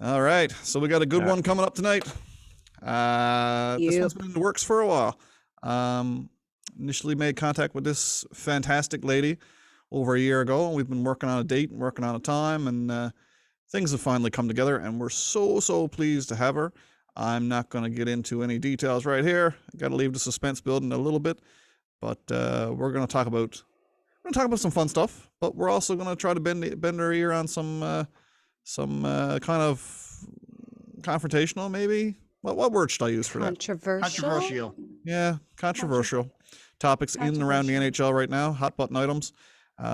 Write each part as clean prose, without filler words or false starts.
All right, so we got a good one coming up tonight. This one's been in the works for a while. Initially made contact with this fantastic lady over a year ago, and we've been working on a date and working on a time, and things have finally come together, and we're so pleased to have her. I'm not going to get into any details right here. I got to leave the suspense building a little bit, but we're going to talk about some fun stuff, but we're also going to try to bend her ear on some kind of confrontational, maybe. What word should I use for that? Controversial. Yeah, controversial topics in and around the NHL right now. Hot button items.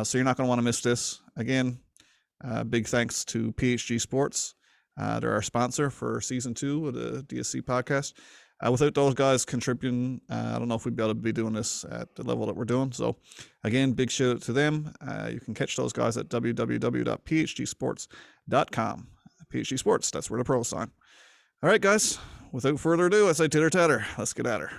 So you're not going to want to miss this. Again, big thanks to PHG Sports. They're our sponsor for season 2 of the DSC podcast. Without those guys contributing, I don't know if we'd be able to be doing this at the level that we're doing. So again, big shout out to them. You can catch those guys at www.phgsports.com. PHG Sports, that's where the pros sign. All right, guys, without further ado, I say titter tatter. Let's get at her.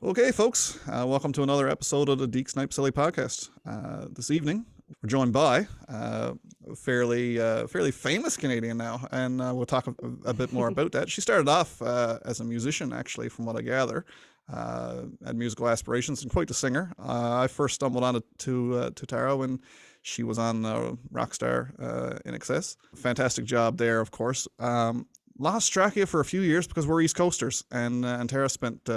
Okay, folks, welcome to another episode of the Deke Snipe Silly podcast. This evening, we're joined by a fairly famous Canadian now, and we'll talk a bit more about that. She started off as a musician, actually, from what I gather, had musical aspirations and quite a singer. I first stumbled on to Tara when she was on Rockstar in Excess. Fantastic job there, of course. Lost track of you for a few years because we're East Coasters, and Tara spent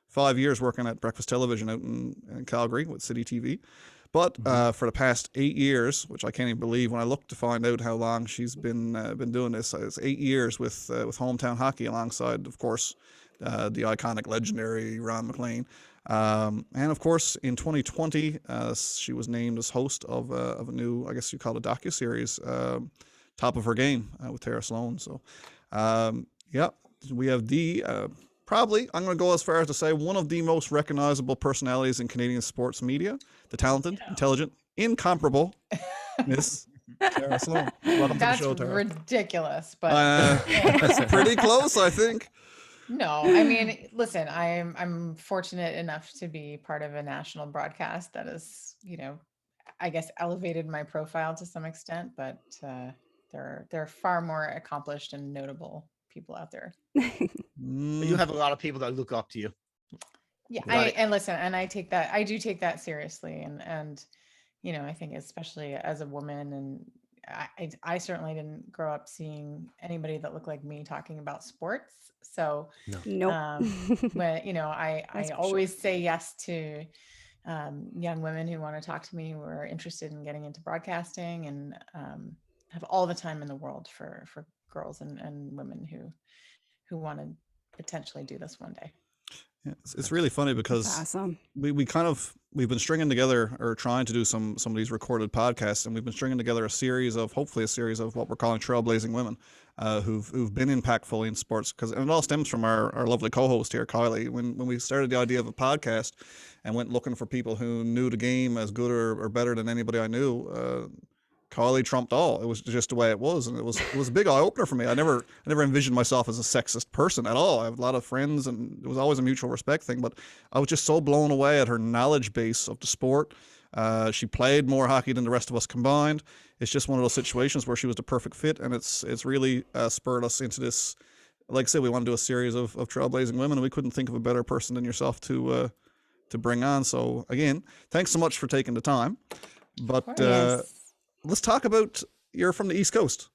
5 years working at breakfast television out in Calgary with City TV. But for the past 8 years, which I can't even believe when I looked to find out how long she's been doing this, it's 8 years with hometown hockey alongside, of course, the iconic, legendary Ron MacLean. And of course, in 2020, she was named as host of a new, I guess you call it a docuseries, Top of Her Game with Tara Slone. So, yeah, we have probably, I'm going to go as far as to say, one of the most recognizable personalities in Canadian sports media, the talented, intelligent, incomparable Miss Tara Slone. Welcome to the show, Tara. That's ridiculous, but it's pretty close, I think. No, I mean, listen, I'm fortunate enough to be part of a national broadcast that is, I guess elevated my profile to some extent, but there are far more accomplished and notable people out there. You have a lot of people that look up to you. Yeah, I do take that seriously, and I think especially as a woman, and I certainly didn't grow up seeing anybody that looked like me talking about sports. So Nope. but I always say yes to young women who want to talk to me, who are interested in getting into broadcasting, and have all the time in the world for girls and women who want to potentially do this one day. Yeah, it's really funny because awesome. we've been stringing together, or trying to do some of these recorded podcasts, and we've been stringing together hopefully a series of what we're calling trailblazing women who've been impactful in sports, and it all stems from our lovely co-host here, Kylie. When we started the idea of a podcast and went looking for people who knew the game as good or better than anybody I knew, Kylie trumped all. It was just the way it was, and it was a big eye opener for me. I never envisioned myself as a sexist person at all. I have a lot of friends, and it was always a mutual respect thing. But I was just so blown away at her knowledge base of the sport. She played more hockey than the rest of us combined. It's just one of those situations where she was the perfect fit, and it's really spurred us into this. Like I said, we want to do a series of trailblazing women, and we couldn't think of a better person than yourself to bring on. So again, thanks so much for taking the time. But let's talk about, you're from the East Coast,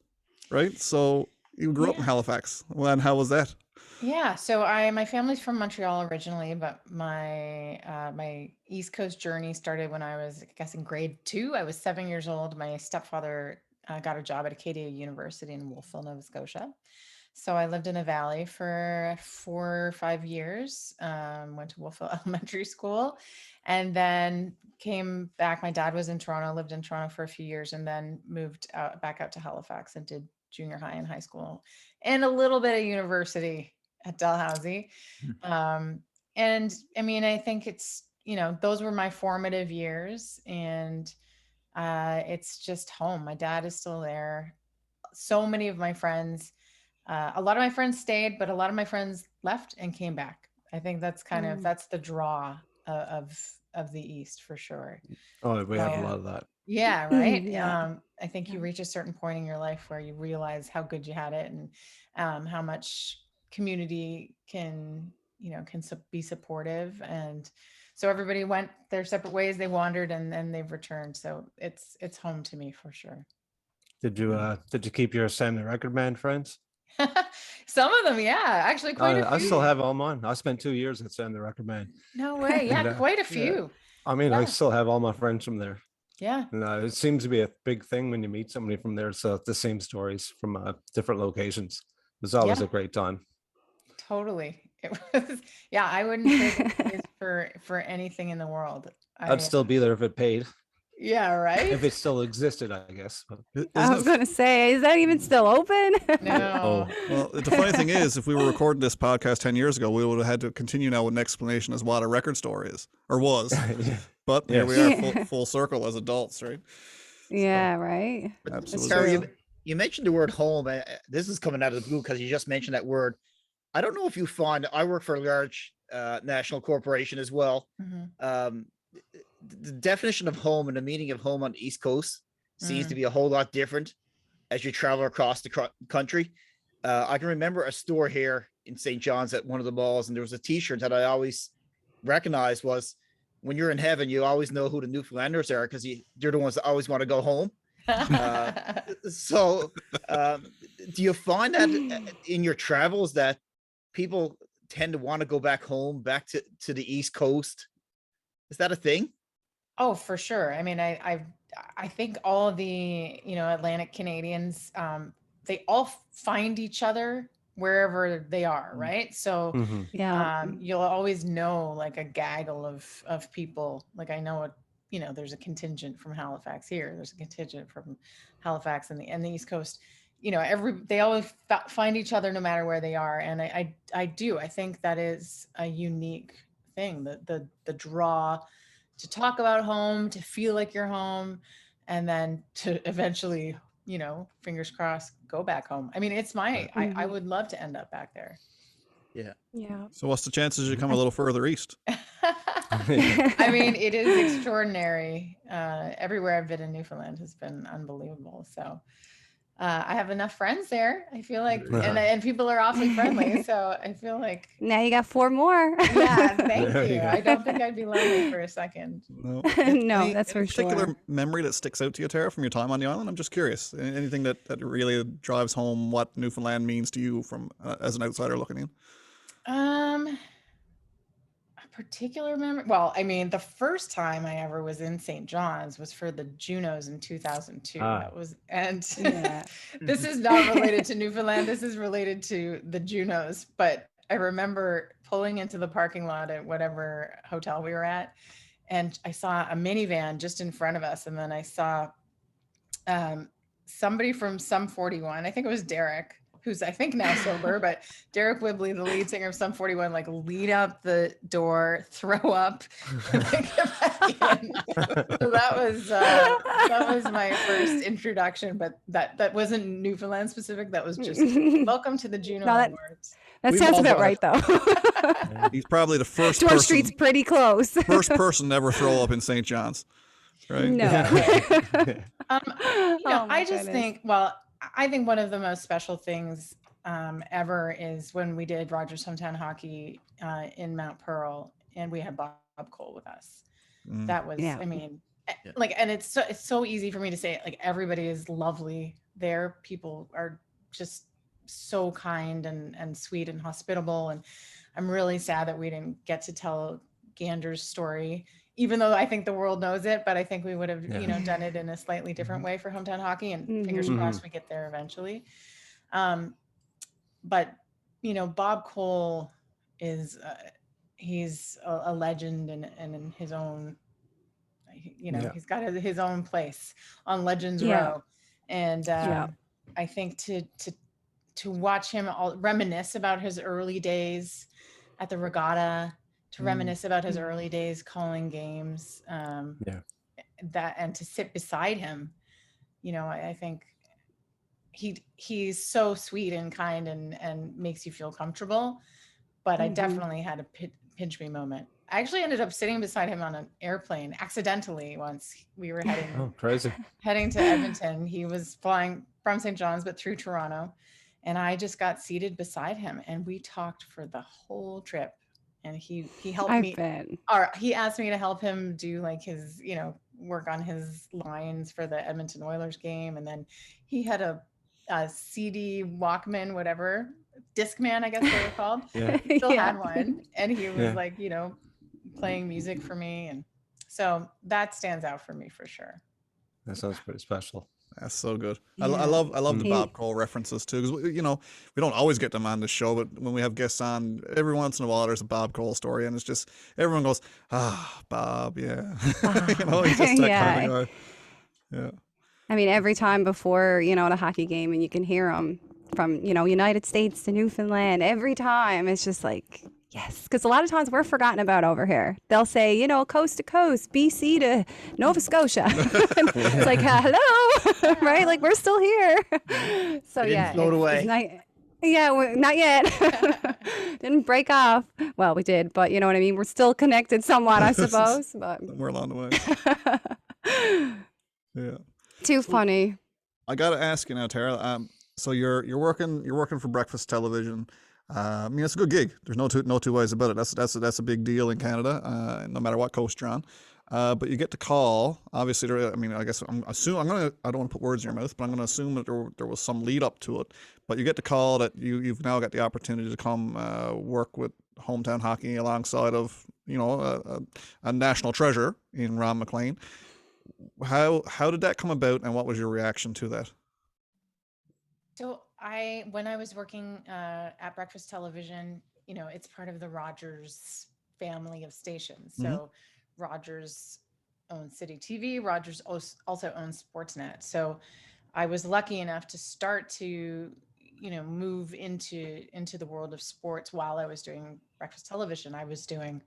right? So you grew up in Halifax. Well, and how was that? Yeah, so my family's from Montreal originally, but my East Coast journey started when I was, I guess, in grade 2. I was 7 years old. My stepfather got a job at Acadia University in Wolfville, Nova Scotia. So I lived in a valley for 4 or 5 years, went to Wolfville Elementary School, and then came back. My dad was in Toronto, lived in Toronto for a few years, and then moved back out to Halifax and did junior high and high school and a little bit of university at Dalhousie. And I mean, I think it's, those were my formative years, and it's just home. My dad is still there. So many of my friends, a lot of my friends stayed, but a lot of my friends left and came back. I think that's that's the draw of the East for sure. Oh, we have a So, lot of that. yeah, right. Yeah. I think you reach a certain point in your life where you realize how good you had it, and how much community can be supportive. And so everybody went their separate ways. They wandered, and then they've returned. So it's home to me for sure. Did you keep your Sam the Record Man friends? Some of them, yeah, actually quite a few. I still have all mine. I spent 2 years at Sam the Record Man. No way. Yeah, And, quite a few. I mean, Yeah. I still have all my friends from there. Yeah. And it seems to be a big thing when you meet somebody from there. So the same stories from different locations. It's always Yeah. a great time. Totally. It was, yeah, I wouldn't trade it for anything in the world. I'd still be there if it paid, Yeah, right? if it still existed, I guess. But I was going to say, is that even still open? No. Well, the funny thing is, if we were recording this podcast 10 years ago, we would have had to continue now with an explanation as what a record store is, or was. But here we are, full circle as adults, right? Yeah, right. Absolutely. Terry, you mentioned the word home. This is coming out of the blue because you just mentioned that word. I don't know if you find, I work for a large national corporation as well. Mhm. The definition of home and the meaning of home on the East Coast seems to be a whole lot different as you travel across the country. I can remember a store here in St. John's at one of the malls, and there was a t-shirt that I always recognized was, when you're in heaven, you always know who the Newfoundlanders are because they're the ones that always want to go home. So do you find that in your travels that people tend to want to go back home, back to the East Coast? Is that a thing? Oh, for sure. I mean, I think all of the, Atlantic Canadians, they all find each other wherever they are, right? So Yeah. you'll always know like a gaggle of people. Like I know there's a contingent from Halifax here. There's a contingent from Halifax and the East Coast. They always find each other no matter where they are. And I do. I think that is a unique thing, the draw to talk about home, to feel like you're home, and then to eventually, fingers crossed, go back home. I mean, it's I would love to end up back there. Yeah. Yeah. So what's the chances you come a little further east? I mean, it is extraordinary. Everywhere I've been in Newfoundland has been unbelievable. So I have enough friends there. I feel like, and people are awfully friendly. So I feel like Now you got 4 more. yeah, thank There you you. go. I don't think I'd be lonely for a second. No, No, that's for any particular sure. memory that sticks out to you, Tara, from your time on the island? I'm just curious. Anything that really drives home what Newfoundland means to you from as an outsider looking in? A particular memory. Well, I mean, the first time I ever was in St. John's was for the Junos in 2002. That was, and Yeah. this is not related to Newfoundland. This is related to the Junos. But I remember pulling into the parking lot at whatever hotel we were at, and I saw a minivan just in front of us, and then I saw somebody from Sum 41. I think it was Derek, who's I think now sober, but Derek Whibley, the lead singer of Sum 41, like lead out the door, throw up, and then get back in. So that was my first introduction, but that wasn't Newfoundland specific. That was just welcome to the Juno No, that- Awards. That We've sounds all about done right, though. He's probably the first George person, Street's pretty close. first person to ever throw up in St. John's, right? No. Oh my I just goodness. think, well, I think one of the most special things ever is when we did Rogers Hometown Hockey in Mount Pearl, and we had Bob Cole with us. Mm. That was, Yeah. I mean, like, and it's so easy for me to say it. Like everybody is lovely there. People are just so kind and sweet and hospitable. And I'm really sad that we didn't get to tell Gander's story, even though I think the world knows it, but I think we would have, done it in a slightly different way for hometown hockey, and fingers crossed we get there eventually. But, Bob Cole is, he's a legend and in his own, he's got his own place on Legends Row. And I think to watch him reminisce about his early days at the regatta to reminisce about his early days calling games. That, and to sit beside him, I think he's so sweet and kind and makes you feel comfortable. But I definitely had a pinch me moment. I actually ended up sitting beside him on an airplane accidentally once. We were heading to Edmonton. He was flying from St. John's, but through Toronto. And I just got seated beside him and we talked for the whole trip. And he helped me. Or he asked me to help him do like his, work on his lines for the Edmonton Oilers game. And then he had a CD Walkman, whatever, Discman, I guess they were called. He still had one. And he was like, playing music for me. And so that stands out for me for sure. That sounds pretty special. That's so good. I love the Bob Cole references too, because we don't always get them on the show, but when we have guests on, every once in a while there's a Bob Cole story, and it's just everyone goes, Bob, yeah. He's just that kind of guy. Yeah. I mean, every time before the hockey game, and you can hear him from United States to Newfoundland. Every time it's just like, yes, because a lot of times we're forgotten about over here. They'll say, coast to coast, BC to Nova Scotia. It's like, hello, right? Like, we're still here. So didn't float away. Not yet. Didn't break off. Well, we did, but you know what I mean? We're still connected somewhat, I suppose. But we're along the way. Yeah. Too funny. I got to ask you now, Tara. So you're working for breakfast television. I mean, it's a good gig. There's no two ways about it. That's a big deal in Canada, no matter what coast you're on. But you get to call. Obviously, I guess I don't want to put words in your mouth, but I'm going to assume that there was some lead up to it. But you get to call that you've now got the opportunity to come work with hometown hockey alongside of a national treasure in Ron MacLean. How did that come about, and what was your reaction to that? So when I was working at Breakfast Television, it's part of the Rogers family of stations. So Rogers owns City TV. Rogers also owns Sportsnet. So I was lucky enough to start to, move into the world of sports while I was doing Breakfast Television. I was doing,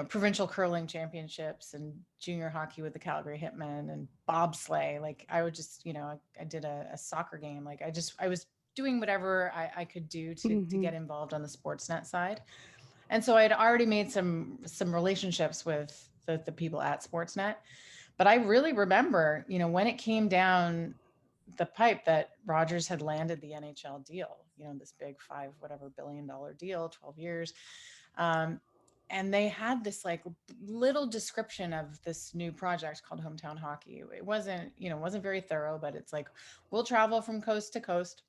provincial curling championships and junior hockey with the Calgary Hitmen and bobsleigh. Like I would just, I did a soccer game. Like I was doing whatever I could do to get involved on the Sportsnet side. And so I'd already made some relationships with the people at Sportsnet. But I really remember, when it came down the pipe that Rogers had landed the NHL deal, this big $5 billion deal, 12 years. And they had this like little description of this new project called Hometown Hockey. It wasn't very thorough, but it's like, we'll travel from coast to coast,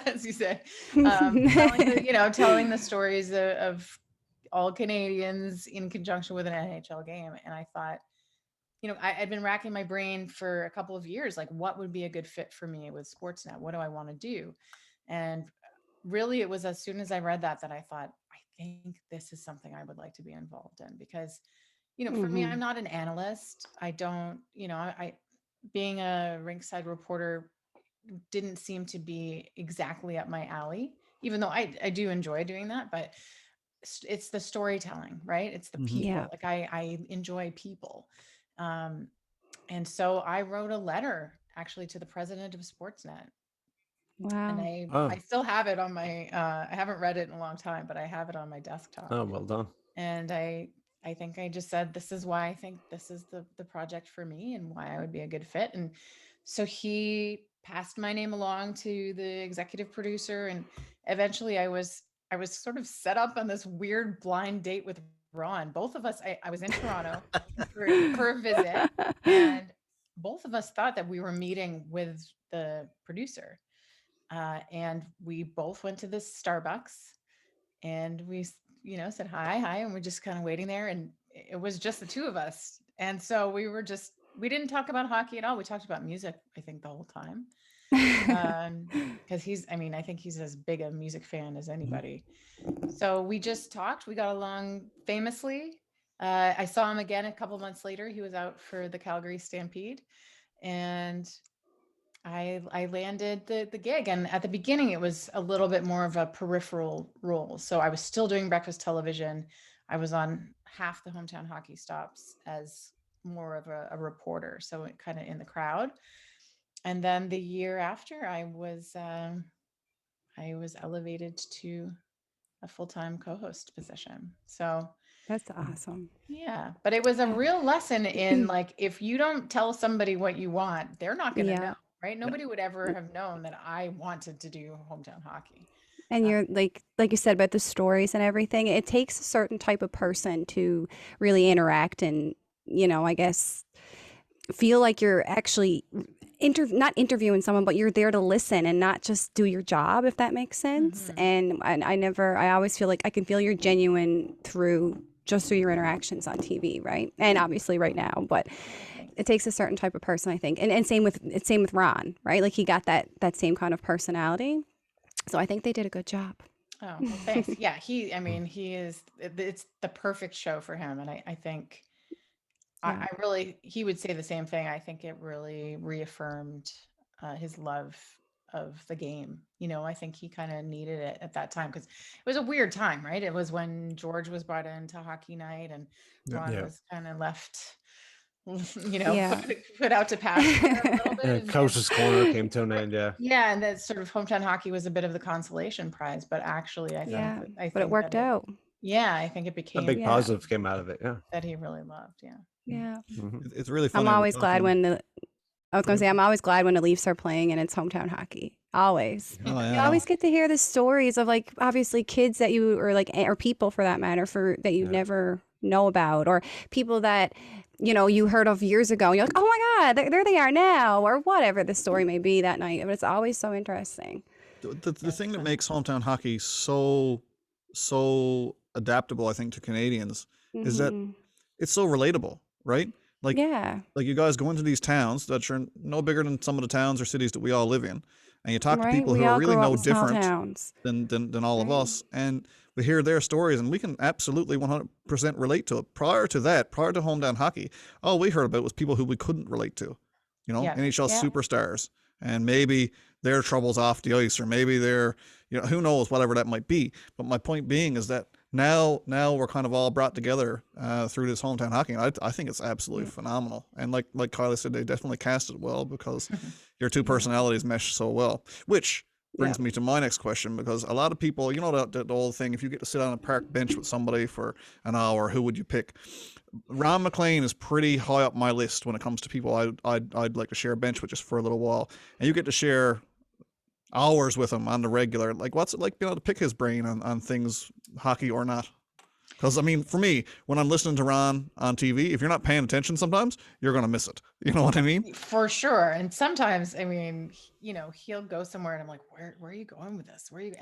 as you said, telling the stories of all Canadians in conjunction with an NHL game. And I thought, I'd been racking my brain for a couple of years, like what would be a good fit for me with Sportsnet? What do I want to do? And really it was as soon as I read that I thought, I think this is something I would like to be involved in, because, for me, I'm not an analyst. I don't, I being a rinkside reporter didn't seem to be exactly up my alley, even though I do enjoy doing that, but it's the storytelling, right? It's the people. Yeah. Like I enjoy people. And so I wrote a letter actually to the president of Sportsnet. Wow. And I still have it on my, I haven't read it in a long time, but I have it on my desktop. Oh, well done. And I think I just said, this is why I think this is the project for me and why I would be a good fit. And so he passed my name along to the executive producer. And eventually I was sort of set up on this weird blind date with Ron. Both of us, I was in Toronto for a visit, and both of us thought that we were meeting with the producer. And we both went to this Starbucks and we, said hi, and we're just kind of waiting there. And it was just the two of us. And so we didn't talk about hockey at all. We talked about music, I think, the whole time. Because I think he's as big a music fan as anybody. So we just talked. We got along famously. I saw him again a couple months later. He was out for the Calgary Stampede. And I landed the gig, and at the beginning it was a little bit more of a peripheral role. So I was still doing Breakfast Television. I was on half the hometown hockey stops as more of a reporter, so kind of in the crowd. And then the year after, I was elevated to a full-time co-host position. So That's awesome. yeah, but it was a real lesson in like, if you don't tell somebody what you want, they're not going to know, right? Nobody would ever have known that I wanted to do hometown hockey. And you're like you said about the stories and everything, it takes a certain type of person to really interact and, I guess feel like you're actually not interviewing someone, but you're there to listen and not just do your job, if that makes sense. And I always feel like I can feel you're genuine through your interactions on TV, right? And obviously right now, but it takes a certain type of person, I think. And same with Ron, right? Like he got that same kind of personality. So I think they did a good job. Oh, well, thanks. Yeah, he is, it's the perfect show for him. And I think I really, he would say the same thing. I think it really reaffirmed his love of the game. I think he kind of needed it at that time because it was a weird time, right? It was when George was brought into Hockey Night and Ron was kind of left, put out to pasture a little bit. And Coach's Corner came to an end, Yeah, and that sort of hometown hockey was a bit of the consolation prize, but actually, I think it worked out. Yeah, I think it became a big positive came out of it. Yeah, that he really loved. Yeah. Yeah. It's really funny. I'm always glad when I'm always glad when the Leafs are playing and it's hometown hockey. Always. Oh, yeah. You always get to hear the stories of like obviously kids that you or people for that matter that you never know about, or people that you heard of years ago. And you're like, oh my God, there they are now, or whatever the story may be that night. But it's always so interesting. The thing that makes hometown hockey so adaptable, I think, to Canadians is that it's so relatable, right? Like you guys go into these towns that are no bigger than some of the towns or cities that we all live in, and you talk to people who are really no different than all of us, and we hear their stories, and we can absolutely 100% relate to it. Prior to hometown hockey, all we heard about was people who we couldn't relate to, NHL superstars, and maybe their troubles off the ice, or maybe they're, who knows, whatever that might be. But my point being is that now we're kind of all brought together through this hometown hockey. And I think it's absolutely phenomenal. And like Kylie said, they definitely cast it well because your two personalities mesh so well, which brings me to my next question, because a lot of people, the old thing, if you get to sit on a park bench with somebody for an hour, who would you pick? Ron MacLean is pretty high up my list when it comes to people I'd like to share a bench with just for a little while. And you get to share hours with him on the regular. Like, what's it like being able to pick his brain on things, hockey or not? Because, I mean, for me, when I'm listening to Ron on TV, if you're not paying attention sometimes, you're going to miss it. You know what I mean? For sure. And sometimes, I mean, he'll go somewhere and I'm like, where are you going with this? Where are you?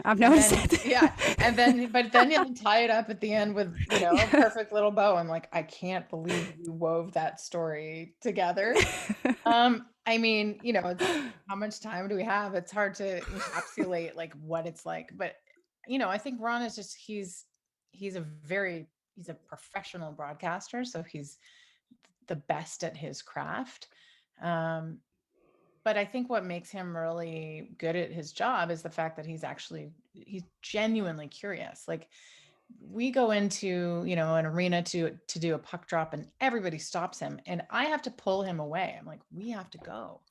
I've noticed it. Yeah. But then he'll tie it up at the end with, a perfect little bow. I'm like, I can't believe you wove that story together. I mean, how much time do we have? It's hard to encapsulate like what it's like, but I think Ron is just, he's a professional broadcaster. So he's the best at his craft. But I think what makes him really good at his job is the fact that he's genuinely curious. Like, we go into, an arena to do a puck drop and everybody stops him and I have to pull him away. I'm like, we have to go.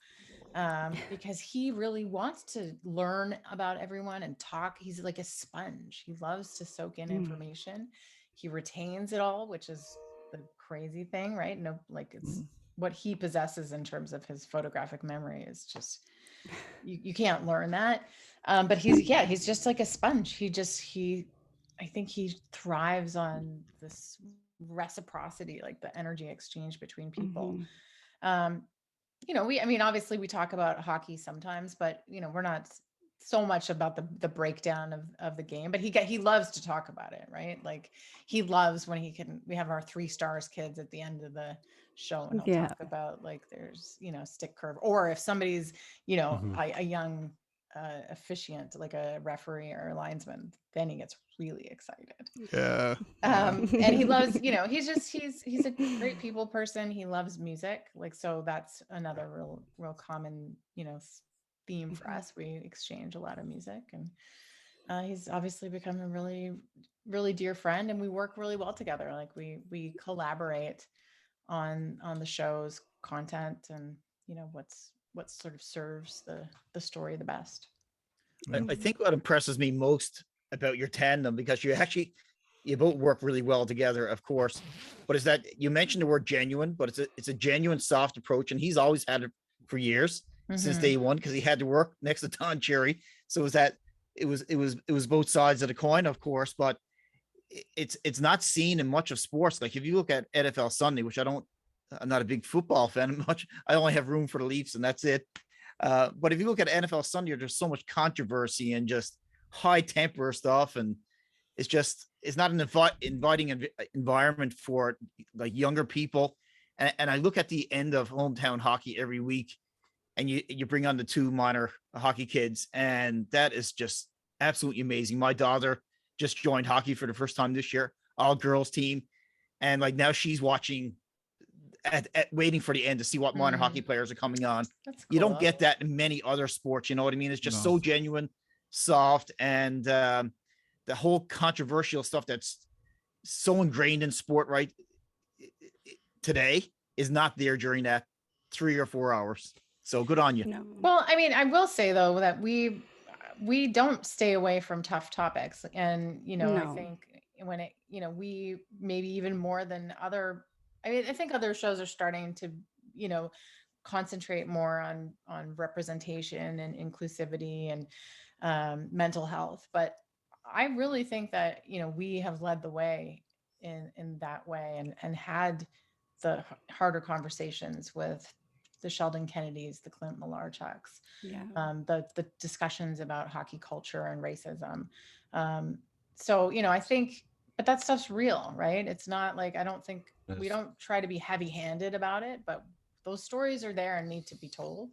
Because he really wants to learn about everyone and talk. He's like a sponge. He loves to soak in information. He retains it all, which is the crazy thing, right? No, like it's what he possesses in terms of his photographic memory is just, you can't learn that. But he's just like a sponge. I think he thrives on this reciprocity, like the energy exchange between people. Obviously we talk about hockey sometimes, but we're not so much about the breakdown of the game, but he loves to talk about it, right? Like he loves when we have our 3 stars kids at the end of the show and he'll talk about like there's, stick curve, or if somebody's, a young officiant, like a referee or a linesman, then he gets really excited. Yeah. And he loves, he's a great people person. He loves music. Like, so that's another real common, theme for us. We exchange a lot of music, and He's obviously become a really, really dear friend, and we work really well together. Like we collaborate on the show's content, and what sort of serves the story the best. I think what impresses me most about your tandem, because you both work really well together, of course, but is that you mentioned the word genuine, but it's a genuine, soft approach, and he's always had it for years, since day one, because he had to work next to Don Cherry. So it was both sides of the coin, of course, but it's not seen in much of sports. Like if you look at NFL Sunday, which I'm not a big football fan much. I only have room for the Leafs, and that's it. But if you look at NFL Sunday, there's so much controversy and just high temper stuff, and it's not an inviting environment for like younger people. And I look at the end of hometown hockey every week, and you bring on the two minor hockey kids, and that is just absolutely amazing. My daughter just joined hockey for the first time this year, all girls team, and like now she's watching at waiting for the end to see what minor hockey players are coming on. That's cool. You don't get that in many other sports. You know what I mean? It's just so genuine, soft, and the whole controversial stuff that's so ingrained in sport right today is not there during that 3 or 4 hours. So good on you. No. Well, I mean, I will say though that we don't stay away from tough topics, and I think when we maybe even more than other. I mean, I think other shows are starting to, concentrate more on representation and inclusivity and mental health. But I really think that, we have led the way in that way, and had the harder conversations with the Sheldon Kennedys, the Clint Malarchuks, the discussions about hockey culture and racism. So, I think, but that stuff's real, right? It's not like, I don't think we don't try to be heavy-handed about it, but those stories are there and need to be told.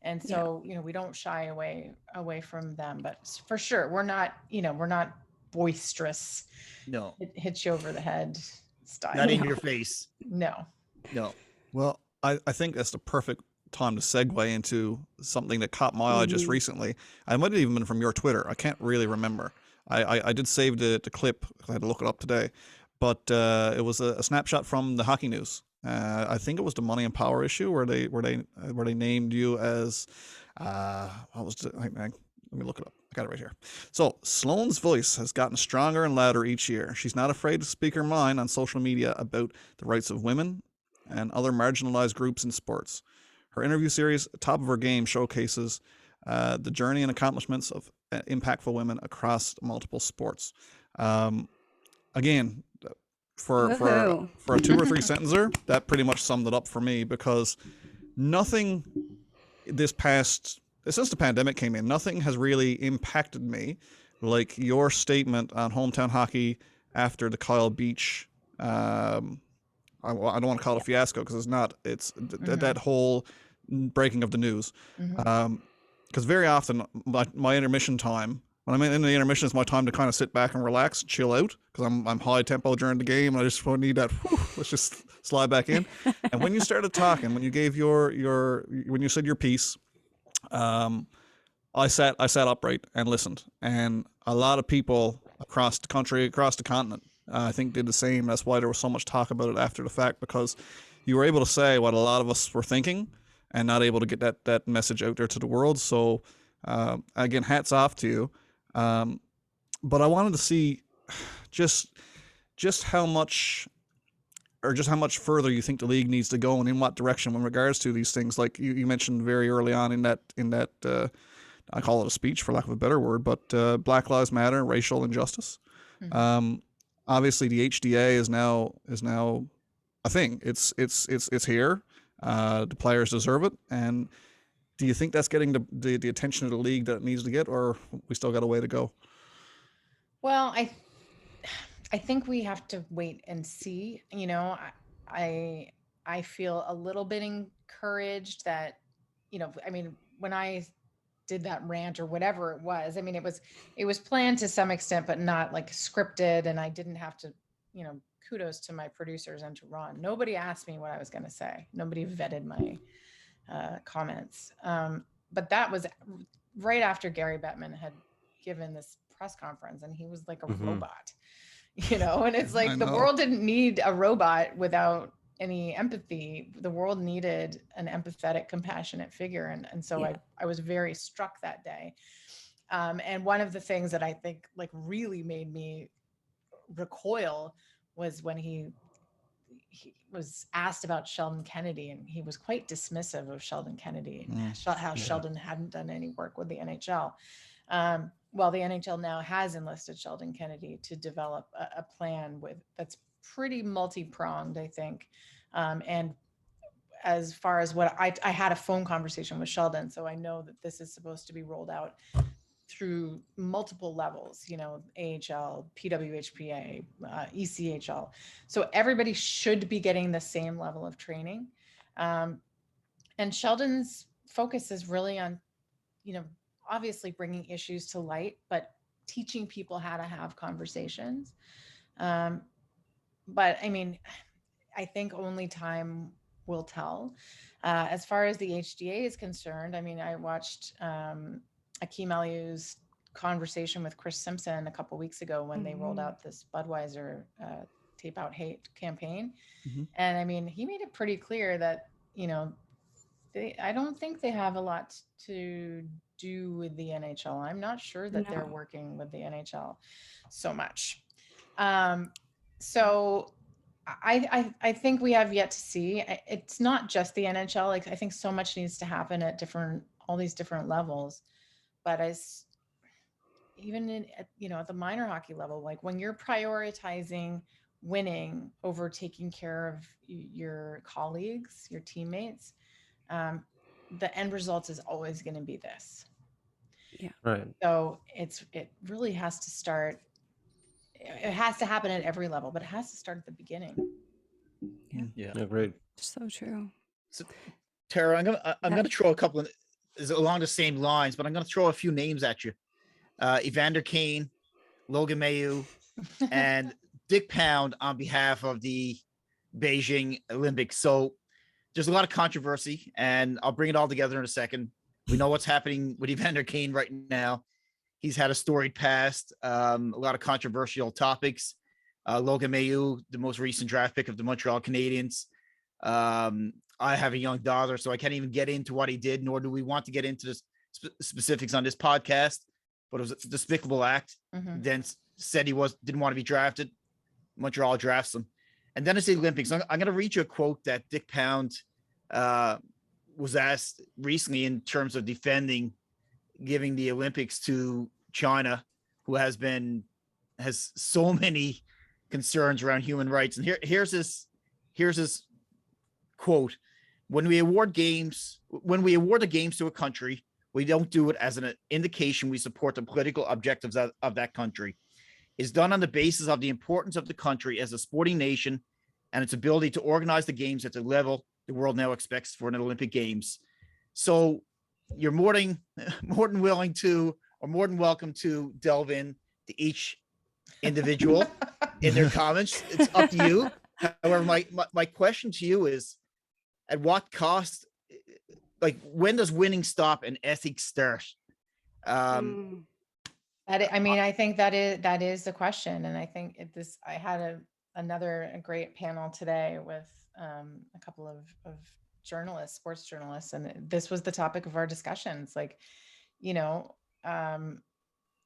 And so, we don't shy away from them, but for sure, we're not boisterous. No, It hits you over the head style. not in your face. No. Well, I think that's the perfect time to segue into something that caught my eye just recently. I might have even been from your Twitter. I can't really remember. I did save the clip. I had to look it up today, but it was a snapshot from the Hockey News. I think it was the Money and Power issue where they named you as what was it? Let me look it up. I got it right here. So Sloane's voice has gotten stronger and louder each year. She's not afraid to speak her mind on social media about the rights of women and other marginalized groups in sports. Her interview series, Top of Her Game, showcases the journey and accomplishments of impactful women across multiple sports. Again, for a 2 or 3 sentencer, that pretty much summed it up for me, because nothing since the pandemic came in, nothing has really impacted me like your statement on hometown hockey after the Kyle Beech. I don't want to call it a fiasco, because it's not. It's that whole breaking of the news. Because very often my intermission time, when I'm in the intermission, is my time to kind of sit back and relax, chill out, because I'm high tempo during the game, and I just need that. Let's just slide back in. And when you started talking, when you gave when you said your piece, I sat upright and listened, and a lot of people across the country, across the continent, I think did the same. That's why there was so much talk about it after the fact, because you were able to say what a lot of us were thinking and not able to get that message out there to the world. So again, hats off to you. But I wanted to see just how much further you think the league needs to go, and in what direction in regards to these things. Like you mentioned very early on in that I call it a speech for lack of a better word, but Black Lives Matter, racial injustice. Obviously the HDA is now a thing. It's here. The players deserve it. And do you think that's getting the attention of the league that it needs to get, or we still got a way to go? Well, I think we have to wait and see. I feel a little bit encouraged that, I mean, when I did that rant or whatever it was, I mean, it was planned to some extent, but not like scripted. And I didn't have to, kudos to my producers and to Ron. Nobody asked me what I was going to say. Nobody vetted my comments. But that was right after Gary Bettman had given this press conference and he was like a Mhm. robot, and it's I like the know. world didn't need a robot without any empathy. The world needed an empathetic, compassionate figure. And so Yeah. I was very struck that day. And one of the things that I think like really made me recoil was when he was asked about Sheldon Kennedy, and he was quite dismissive of Sheldon Kennedy and how Sheldon hadn't done any work with the NHL. Well, the NHL now has enlisted Sheldon Kennedy to develop a plan that's pretty multi-pronged, I think. And as far as what I had a phone conversation with Sheldon, so I know that this is supposed to be rolled out through multiple levels, AHL, PWHPA, ECHL. So everybody should be getting the same level of training. And Sheldon's focus is really on, obviously bringing issues to light, but teaching people how to have conversations. But I mean, I think only time will tell. As far as the HDA is concerned, I mean, I watched Akeem Aliou's conversation with Chris Simpson a couple weeks ago when they rolled out this Budweiser tape out hate campaign. And I mean, he made it pretty clear that, I don't think they have a lot to do with the NHL. I'm not sure that they're No. working with the NHL so much. So I think we have yet to see. It's not just the NHL. Like I think so much needs to happen at all these different levels. But even at the minor hockey level, like when you're prioritizing winning over taking care of your colleagues, your teammates, the end result is always going to be this. Yeah. Right. So it really has to start. It has to happen at every level, but it has to start at the beginning. Yeah. Agreed. So true. So, Tara, I'm gonna throw a couple of along the same lines, but I'm gonna throw a few names at you. Evander Kane, Logan Mailloux, and Dick Pound on behalf of the Beijing Olympics. So there's a lot of controversy, and I'll bring it all together in a second. We know what's happening with Evander Kane right now. He's had a storied past, a lot of controversial topics. Logan Mailloux, the most recent draft pick of the Montreal Canadiens. I have a young daughter, so I can't even get into what he did, nor do we want to get into the specifics on this podcast. But it was a despicable act. Then said he didn't want to be drafted. Montreal drafts him. And then it's the Olympics. I'm going to read you a quote that Dick Pound was asked recently in terms of defending giving the Olympics to China, who has so many concerns around human rights. And here's his quote: when we award the games to a country, we don't do it as an indication we support the political objectives of that country. It's done on the basis of the importance of the country as a sporting nation and its ability to organize the games at the level the world now expects for an Olympic Games. So you're more than willing to, or more than welcome to, delve in to each individual in their comments. It's up to you. However, my question to you is, at what cost? Like, when does winning stop and ethics start? I think that is the question, and I think I had another great panel today with a couple of journalists, sports journalists, and this was the topic of our discussions. Like,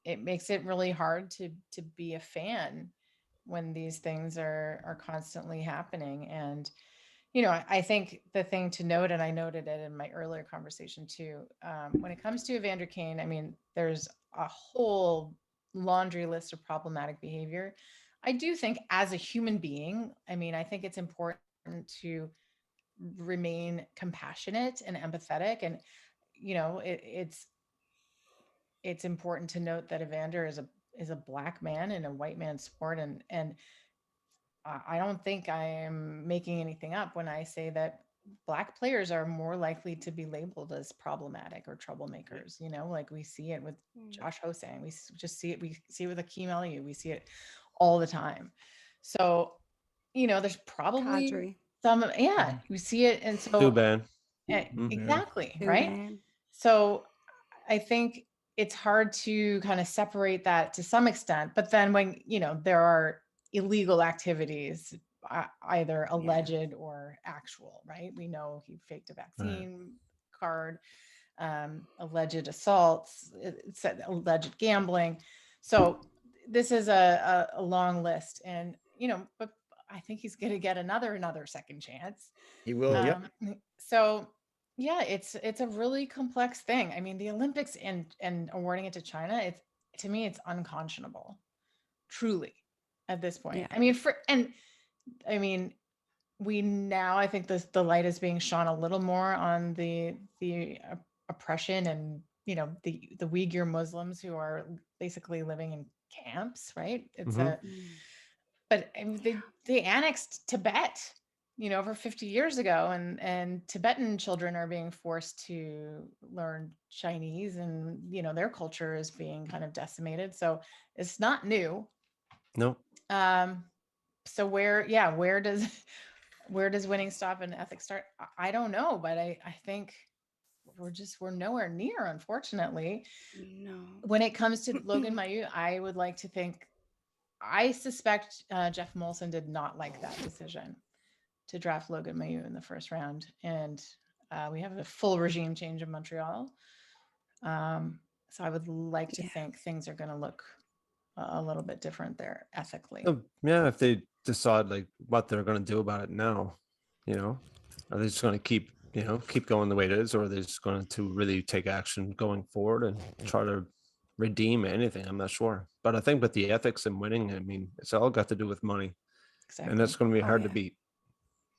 it makes it really hard to be a fan when these things are constantly happening. And I think the thing to note, and I noted it in my earlier conversation too, when it comes to Evander Kane, I mean, there's a whole laundry list of problematic behavior. I do think as a human being, I mean, I think it's important to remain compassionate and empathetic. And, it's important to note that Evander is a Black man in a white man's sport. And I don't think I am making anything up when I say that Black players are more likely to be labeled as problematic or troublemakers. Like we see it with Josh Hosang. We just see it. We see it with Akeem Aliou. We see it all the time. So, there's probably Kadri. we see it. And so Too bad. exactly. Too Right. bad. So I think it's hard to kind of separate that to some extent. But then when, there are illegal activities, either alleged or actual, right? We know he faked a vaccine card, alleged assaults, alleged gambling. So this is a long list, and but I think he's going to get another second chance. He will. Yep. So yeah, it's a really complex thing. I mean, the Olympics and awarding it to China, to me, it's unconscionable, truly, at this point. Yeah. I mean, we now, I think the light is being shone a little more on the oppression and the Uyghur Muslims who are basically living in camps, right? It's but I mean, they annexed Tibet, over 50 years ago, and Tibetan children are being forced to learn Chinese, and their culture is being kind of decimated. So it's not new. No. So where does winning stop and ethics start? I don't know, but I think we're nowhere near, unfortunately. No. When it comes to Logan Mailloux, I suspect Jeff Molson did not like that decision to draft Logan Mailloux in the first round. And we have a full regime change in Montreal. So I would like to think things are going to look a little bit different there ethically. Yeah, if they decide like what they're going to do about it now, are they just going to keep going the way it is, or are they just going to really take action going forward and try to redeem anything? I'm not sure, but I think with the ethics and winning, I mean, it's all got to do with money. Exactly. And that's going to be hard to beat.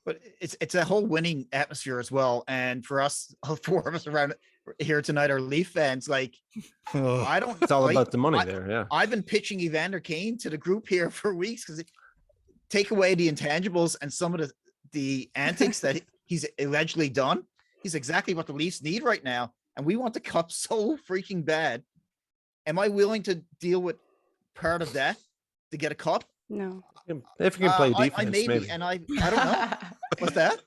But it's a whole winning atmosphere as well. And for us, all four of us around here tonight are Leaf fans. Like, it's all about the money there. Yeah. I've been pitching Evander Kane to the group here for weeks, because take away the intangibles and some of the antics that he's allegedly done. He's exactly what the Leafs need right now. And we want the cup so freaking bad. Am I willing to deal with part of that to get a cup? No. If you can play defense, I maybe. And I don't know. What's that?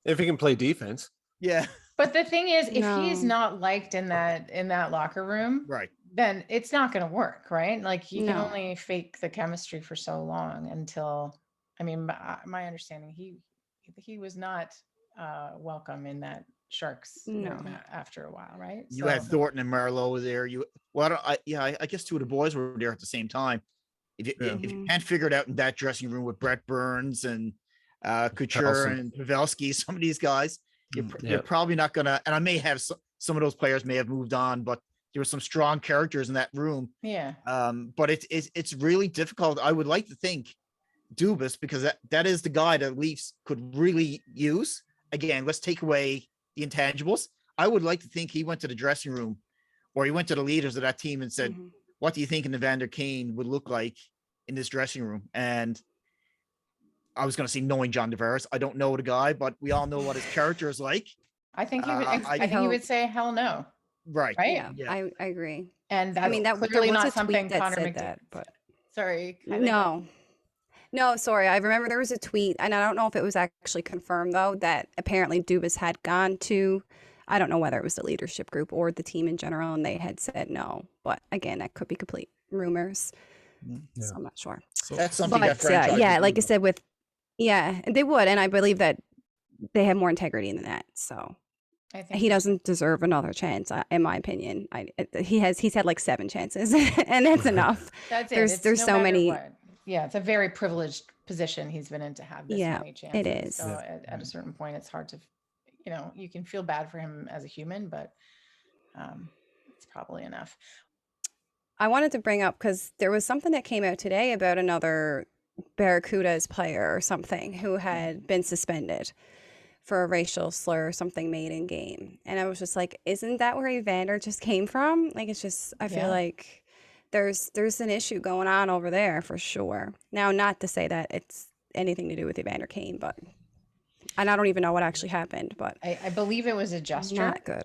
If you can play defense. Yeah. But the thing is, if he's not liked in that locker room, right, then it's not going to work, right? Like you can only fake the chemistry for so long until, I mean, my understanding, he was not welcome in that Sharks room after a while, right? You had Thornton and Marlowe there. I guess two of the boys were there at the same time. If you can't figure it out in that dressing room with Brett Burns and Couture and Pavelski, some of these guys, you're probably not gonna. And I may have some of those players may have moved on, but there were some strong characters in that room. Yeah. But it's really difficult. I would like to think Dubas, because that is the guy that Leafs could really use. Again, let's take away the intangibles. I would like to think he went to the dressing room, or he went to the leaders of that team and said, what do you think an Evander Kane would look like in this dressing room? And I was going to say, knowing John Tavares, I don't know the guy, but we all know what his character is like. I think he would. I think he would say, "Hell no." Right. Yeah. I agree. And that's clearly not something Connor McDavid. But sorry. No, sorry. I remember there was a tweet, and I don't know if it was actually confirmed though, that apparently Dubas had gone to, I don't know whether it was the leadership group or the team in general, and they had said no. But again, that could be complete rumors. Yeah. So I'm not sure. So that's something. But like I said, they would, and I believe that they have more integrity than that. So I think he doesn't deserve another chance, in my opinion. He's had like 7 chances, and that's enough. That's it. There's so many. What. Yeah, it's a very privileged position he's been in to have this many chances. It is. So at a certain point, it's hard to, you can feel bad for him as a human, but it's probably enough. I wanted to bring up, because there was something that came out today about another Barracudas player or something who had been suspended for a racial slur or something made in game. And I was just like, isn't that where Evander just came from? Like, it's just, I feel like there's an issue going on over there for sure. Now, not to say that it's anything to do with Evander Kane, and I don't even know what actually happened, but I believe it was a gesture. Not good.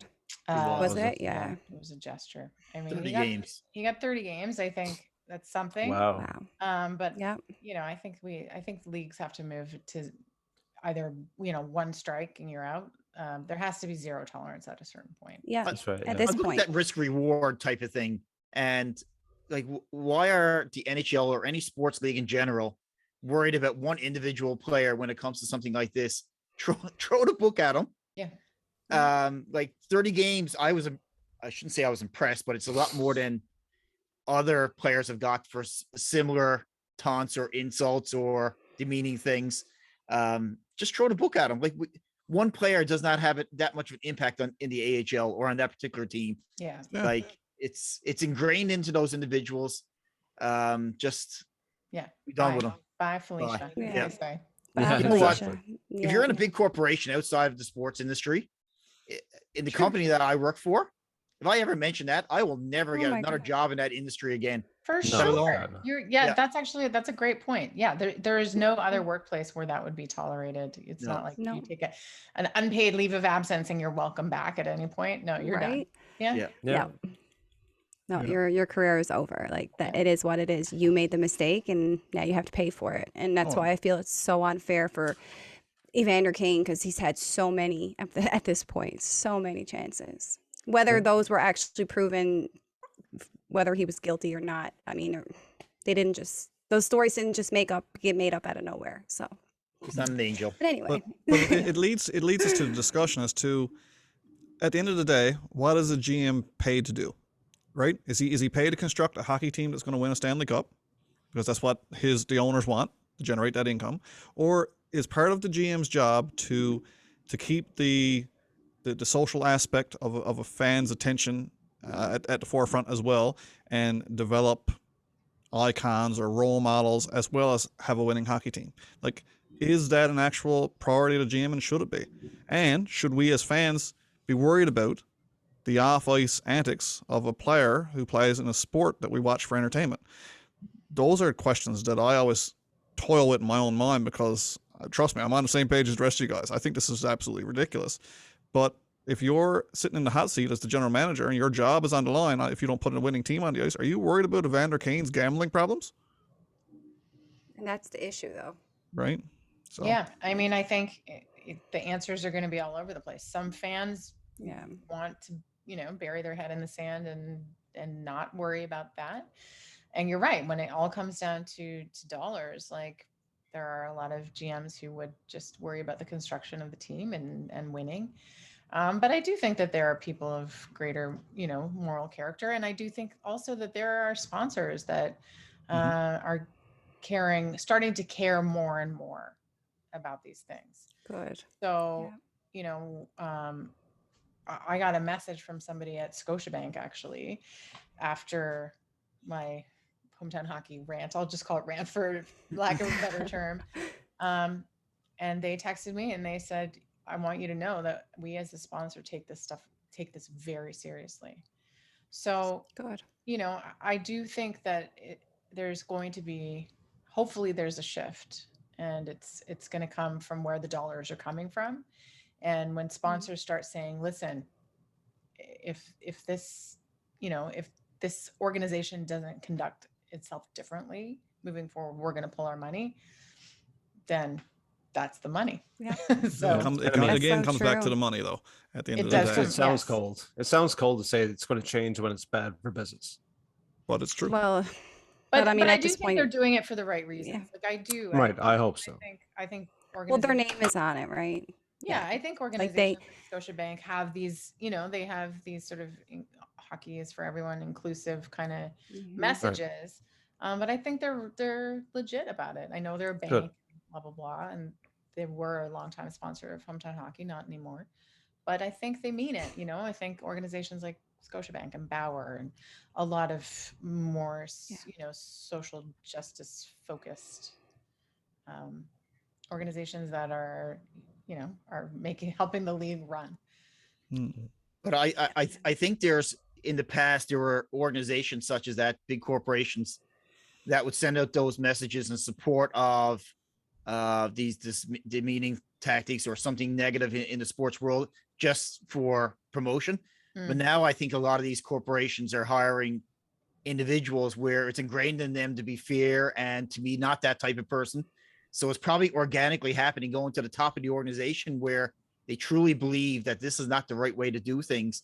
Was it? Yeah. It was a gesture. I mean, 30 games. He got 30 games. I think that's something. Wow. But I think leagues have to move to either, 1 strike and you're out, there has to be zero tolerance at a certain point. Yeah, That's right. at yeah. this I'll look point. at that risk reward type of thing. And like, why are the NHL or any sports league in general worried about one individual player when it comes to something like this? Throw the book at them. Yeah. Like 30 games, I shouldn't say I was impressed, but it's a lot more than other players have got for similar taunts or insults or demeaning things. Just throw the book at them. Like, one player does not have that much of an impact in the AHL or on that particular team. Yeah. Like, it's ingrained into those individuals. Just Yeah. be done Bye. with them. Bye, Felicia. Bye. as Yeah. they say. Yeah, You know what? exactly. If you're in a big corporation outside of the sports industry, in the company that I work for, if I ever mention that, I will never Oh get my another God. job in that industry again. For No, sure. no. Yeah. That's a great point. Yeah. There is no other workplace where that would be tolerated. It's No. not like No. you take an unpaid leave of absence and you're welcome back at any point. No, you're done. right? Yeah. Yeah. Yeah. No, Yeah. your career is over. Like that, it is what it is. You made the mistake, and now you have to pay for it. And that's Oh. why I feel it's so unfair for Evander Kane, because he's had so many at this point, so many chances. Whether those were actually proven, whether he was guilty or not, I mean, those stories didn't just get made up out of nowhere. So, He's not an angel. but anyway, But it leads us to the discussion as to, at the end of the day, what is a GM paid to do, right? Is he paid to construct a hockey team that's going to win a Stanley Cup because that's what the owners want, to generate that income, or is part of the GM's job to keep the social aspect of a fan's attention at the forefront as well, and develop icons or role models, as well as have a winning hockey team? Like, is that an actual priority to GM, and should it be? And should we as fans be worried about the off-ice antics of a player who plays in a sport that we watch for entertainment? Those are questions that I always toil with in my own mind, because trust me, I'm on the same page as the rest of you guys. I think this is absolutely ridiculous. But if you're sitting in the hot seat as the general manager and your job is on the line, if you don't put a winning team on the ice, are you worried about Evander Kane's gambling problems? and that's the issue, though. Right? So, Yeah. I mean, I think the answers are going to be all over the place. Some fans Yeah, want to, bury their head in the sand and not worry about that. And you're right. When it all comes down to dollars, like, there are a lot of GMs who would just worry about the construction of the team and winning. But I do think that there are people of greater, moral character. And I do think also that there are sponsors that are starting to care more and more about these things. good. So, I got a message from somebody at Scotiabank, actually, after my hometown hockey rant. I'll just call it rant for lack of a better term. And they texted me and they said, I want you to know that we as a sponsor take this very seriously. So, Good. I do think that there's going to be, hopefully there's a shift, and it's going to come from where the dollars are coming from. And when sponsors start saying, listen, if this organization doesn't conduct itself differently moving forward, we're going to pull our money, then that's the money. Yeah. So it comes so back to true. the money, though, at the end It of the does day. It sounds Yes. cold. It sounds cold to say it's going to change when it's bad for business. But it's true. Well, but I mean, I at do this think point, they're doing it for the right reasons. Yeah. Like, I do. Right. I hope so. I think well, their organizations, name is on it, right? yeah, I think organizations like Scotiabank have these, they have these sort of hockey is for everyone inclusive kind of Mhm. messages. But I think they're legit about it. I know they're a bank, Good. blah, blah, blah. And they were a longtime sponsor of hometown hockey, not anymore. But I think they mean it. I think organizations like Scotiabank and Bauer and a lot of more, social justice focused organizations that are, are helping the league run. Mm. But I think in the past, there were organizations such as that, big corporations, that would send out those messages in support of these demeaning tactics or something negative in the sports world just for promotion. But now I think a lot of these corporations are hiring individuals where it's ingrained in them to be fair and to be not that type of person. So it's probably organically happening, going to the top of the organization, where They truly believe that this is not the right way to do things.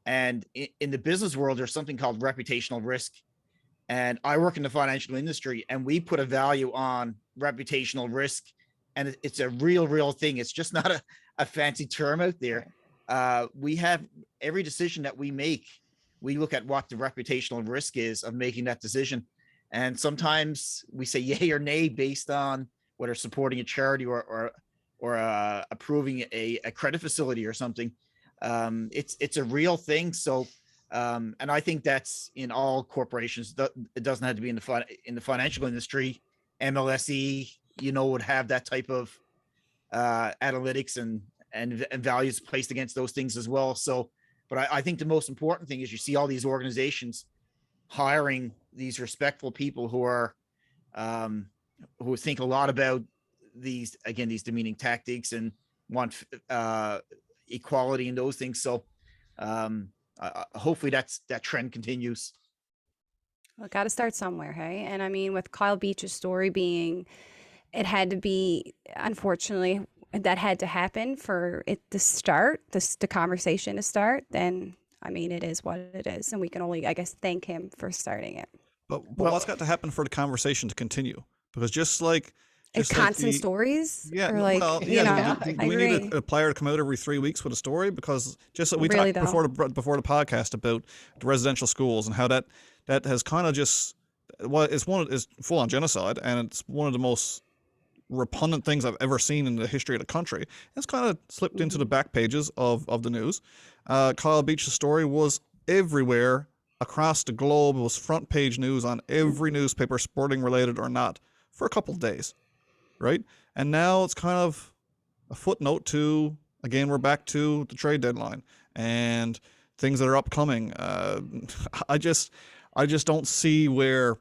And in the business world, there's something called reputational risk. And I work in the financial industry, and we put a value on reputational risk. And it's a real thing. It's just not a fancy term out there. We have every decision that we make, we look at what the reputational risk is of making that decision. And sometimes we say yay or nay based on whether supporting a charity or approving a credit facility or something. It's a real thing. So, and I think that's in all corporations. It doesn't have to be in the financial industry. MLSE, would have that type of analytics and values placed against those things as well. So, but I think the most important thing is you see all these organizations hiring these respectful people who think a lot about these demeaning tactics and want equality and those things. So hopefully that trend continues. Well, got to start somewhere, hey? And I mean, with Kyle Beech's story being, it had to be, unfortunately, that had to happen for it to start, the conversation to start, then, I mean, it is what it is. And we can only, I guess, thank him for starting it. But what's got to happen for the conversation to continue? Because just like constant stories? Yeah. Or like, well, yeah. Do we need a player to come out every 3 weeks with a story? Because just like we talked before the podcast about the residential schools and how that has kind of just, well, it's full on genocide, and it's one of the most repugnant things I've ever seen in the history of the country. It's kind of slipped into the back pages of the news. Kyle Beech's story was everywhere across the globe. It was front page news on every newspaper, sporting related or not, for a couple of days, right? And now it's kind of a footnote to, again, we're back to the trade deadline and things that are upcoming. I just don't see where.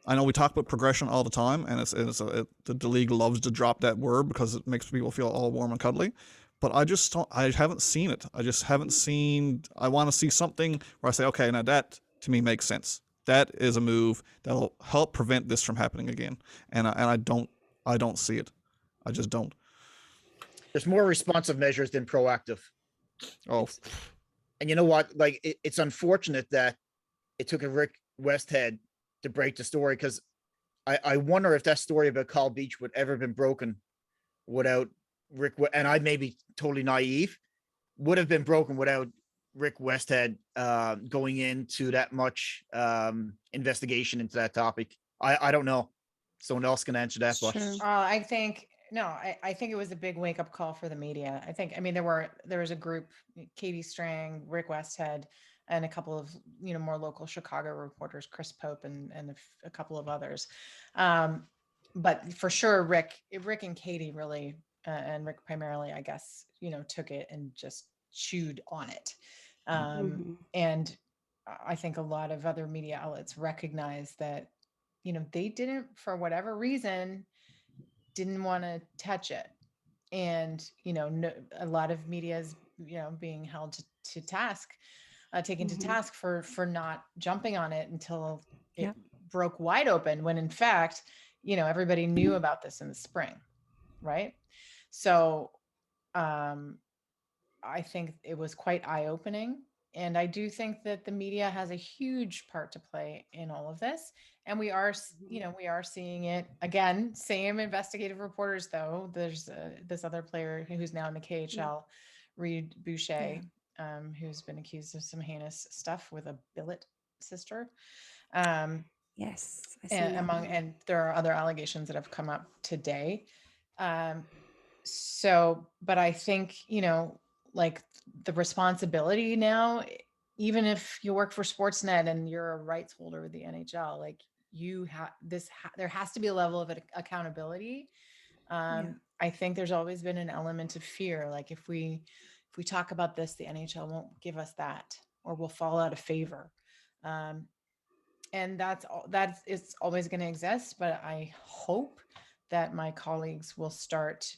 I know we talk about progression all the time, and the league loves to drop that word because it makes people feel all warm and cuddly. But I haven't seen it. I want to see something where I say, okay, now that to me makes sense. That is a move that'll help prevent this from happening again. And I don't see it. I just don't. There's more responsive measures than proactive. Oh, and you know what? Like it's unfortunate that it took a Rick Westhead to break the story, because I wonder if that story about Kyle Beech would ever been broken without Rick, and I may be totally naive, would have been broken without Rick Westhead going into that much investigation into that topic. I don't know. Someone else can answer that. Sure. But I think it was a big wake up call for the media. I mean, there was a group, Katie Strang, Rick Westhead, and a couple of, more local Chicago reporters, Chris Pope and a couple of others. But for sure, Rick and Katie really, and Rick primarily, I guess, took it and just chewed on it. And I think a lot of other media outlets recognize that, they didn't, for whatever reason, didn't want to touch it. And, a lot of media is, being held to task, taken to task for not jumping on it until it broke wide open, when in fact, everybody knew about this in the spring. Right. So, I think it was quite eye-opening. And I do think that the media has a huge part to play in all of this. And we are seeing it again, same investigative reporters, though. There's this other player who's now in the KHL, Reed Boucher, who's been accused of some heinous stuff with a billet sister. Yes. And there are other allegations that have come up today. But I think, like the responsibility now, even if you work for Sportsnet and you're a rights holder with the NHL, like there has to be a level of accountability. I think there's always been an element of fear. Like if we talk about this, the NHL won't give us that, or we'll fall out of favor. And it's always going to exist, but I hope that my colleagues will start,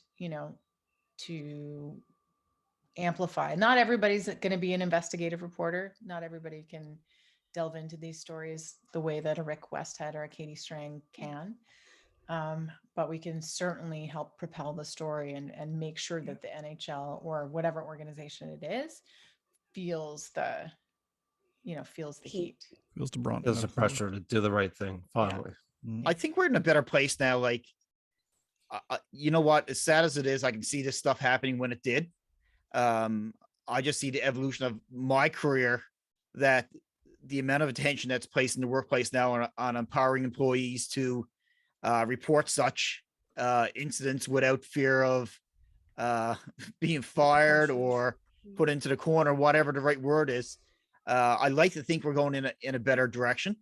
to amplify. Not everybody's going to be an investigative reporter. Not everybody can delve into these stories the way that a Rick Westhead or a Katie Strang can. but we can certainly help propel the story and make sure that the NHL or whatever organization it is feels the heat. Feels the brunt. There's a pressure to do the right thing finally. I think we're in a better place now. Like, you know what? As sad as it is, I can see this stuff happening when it did. I just see the evolution of my career, that the amount of attention that's placed in the workplace now on empowering employees to report such incidents without fear of being fired or put into the corner, whatever the right word is. I like to think we're going in a better direction.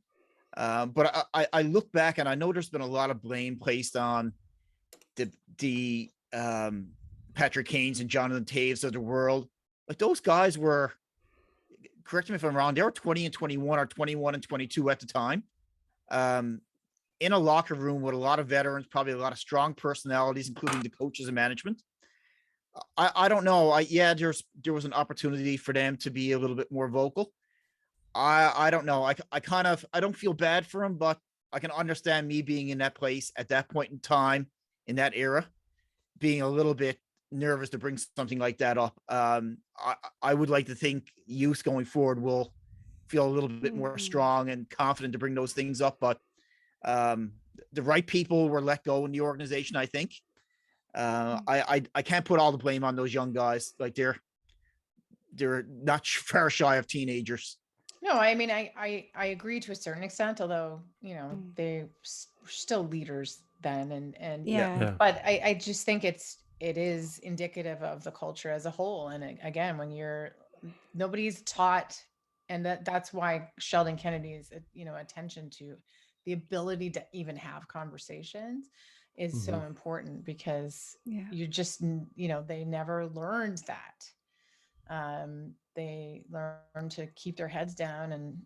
But I look back and I know there's been a lot of blame placed on the Patrick Kanes and Jonathan Taves of the world. Like, those guys were, correct me if I'm wrong, they were 20 and 21 or 21 and 22 at the time. In a locker room with a lot of veterans, probably a lot of strong personalities, including the coaches and management. I don't know. There was an opportunity for them to be a little bit more vocal. I don't know. I don't feel bad for them, but I can understand me being in that place at that point in time, in that era, being a little bit nervous to bring something like that up. I would like to think youth going forward will feel a little bit more strong and confident to bring those things up, but the right people were let go in the organization, I think. I can't put all the blame on those young guys. Like, they're not far shy of teenagers. No, I mean, I agree to a certain extent, although, they were still leaders then. But I just think it is indicative of the culture as a whole. And again, when nobody's taught, and that's why Sheldon Kennedy's, attention to the ability to even have conversations is so important, because you just, they never learned that. They learn to keep their heads down and,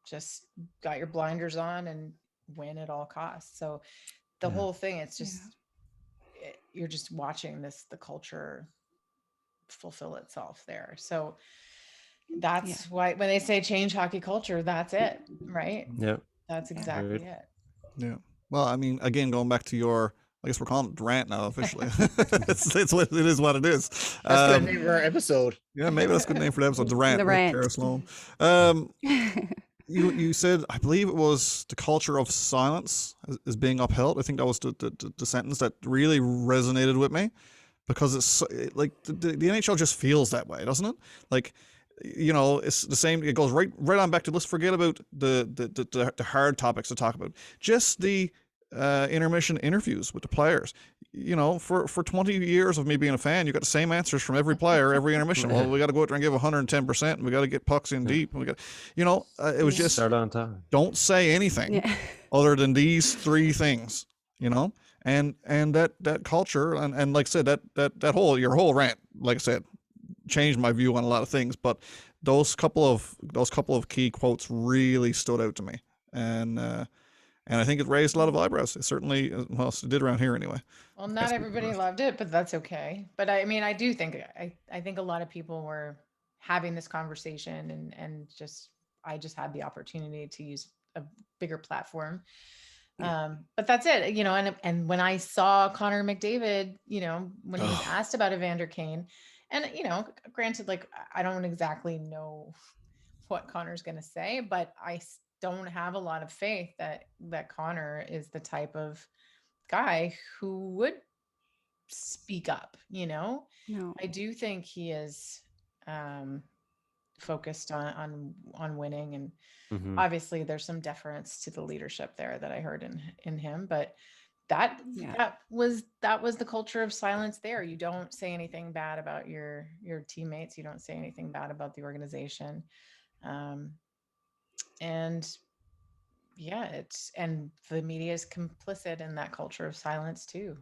just got your blinders on and win at all costs. So the whole thing, it's just, you're just watching the culture fulfill itself there. So that's why when they say change hockey culture, that's it, right? Yeah. That's exactly it. Yeah. Well, I mean, again, going back to I guess we're calling it rant now officially. It's what it is. What it is. That's the name of our episode. Yeah, maybe that's a good name for the episode. The rant. The rant. With Sloane. You said, I believe it was the culture of silence is being upheld. I think that was the sentence that really resonated with me, because it's like the NHL just feels that way, doesn't it? Like, it's the same. It goes right on back to, let's forget about the hard topics to talk about. Just the intermission interviews with the players. For 20 years of me being a fan, you got the same answers from every player, every intermission. Well, we got to go out there and give 110%, and we got to get pucks in deep. And we got, it was just start on time. Don't say anything other than these three things. And that culture, and like I said, your whole rant, like I said, changed my view on a lot of things. But those couple of key quotes really stood out to me, and I think it raised a lot of eyebrows. It certainly, well, it did around here anyway. Well, not everybody loved it, but that's okay. But I mean, I do think, I think a lot of people were having this conversation, and I just had the opportunity to use a bigger platform. But that's it, and when I saw Connor McDavid, when he was asked about Evander Kane, and, granted, like, I don't exactly know what Connor's going to say, but I don't have a lot of faith that Connor is the type of guy who would speak up, No. I do think he is focused on winning, and obviously there's some deference to the leadership there that I heard in him, but that was the culture of silence there. You don't say anything bad about your teammates. You don't say anything bad about the organization. And the media is complicit in that culture of silence too.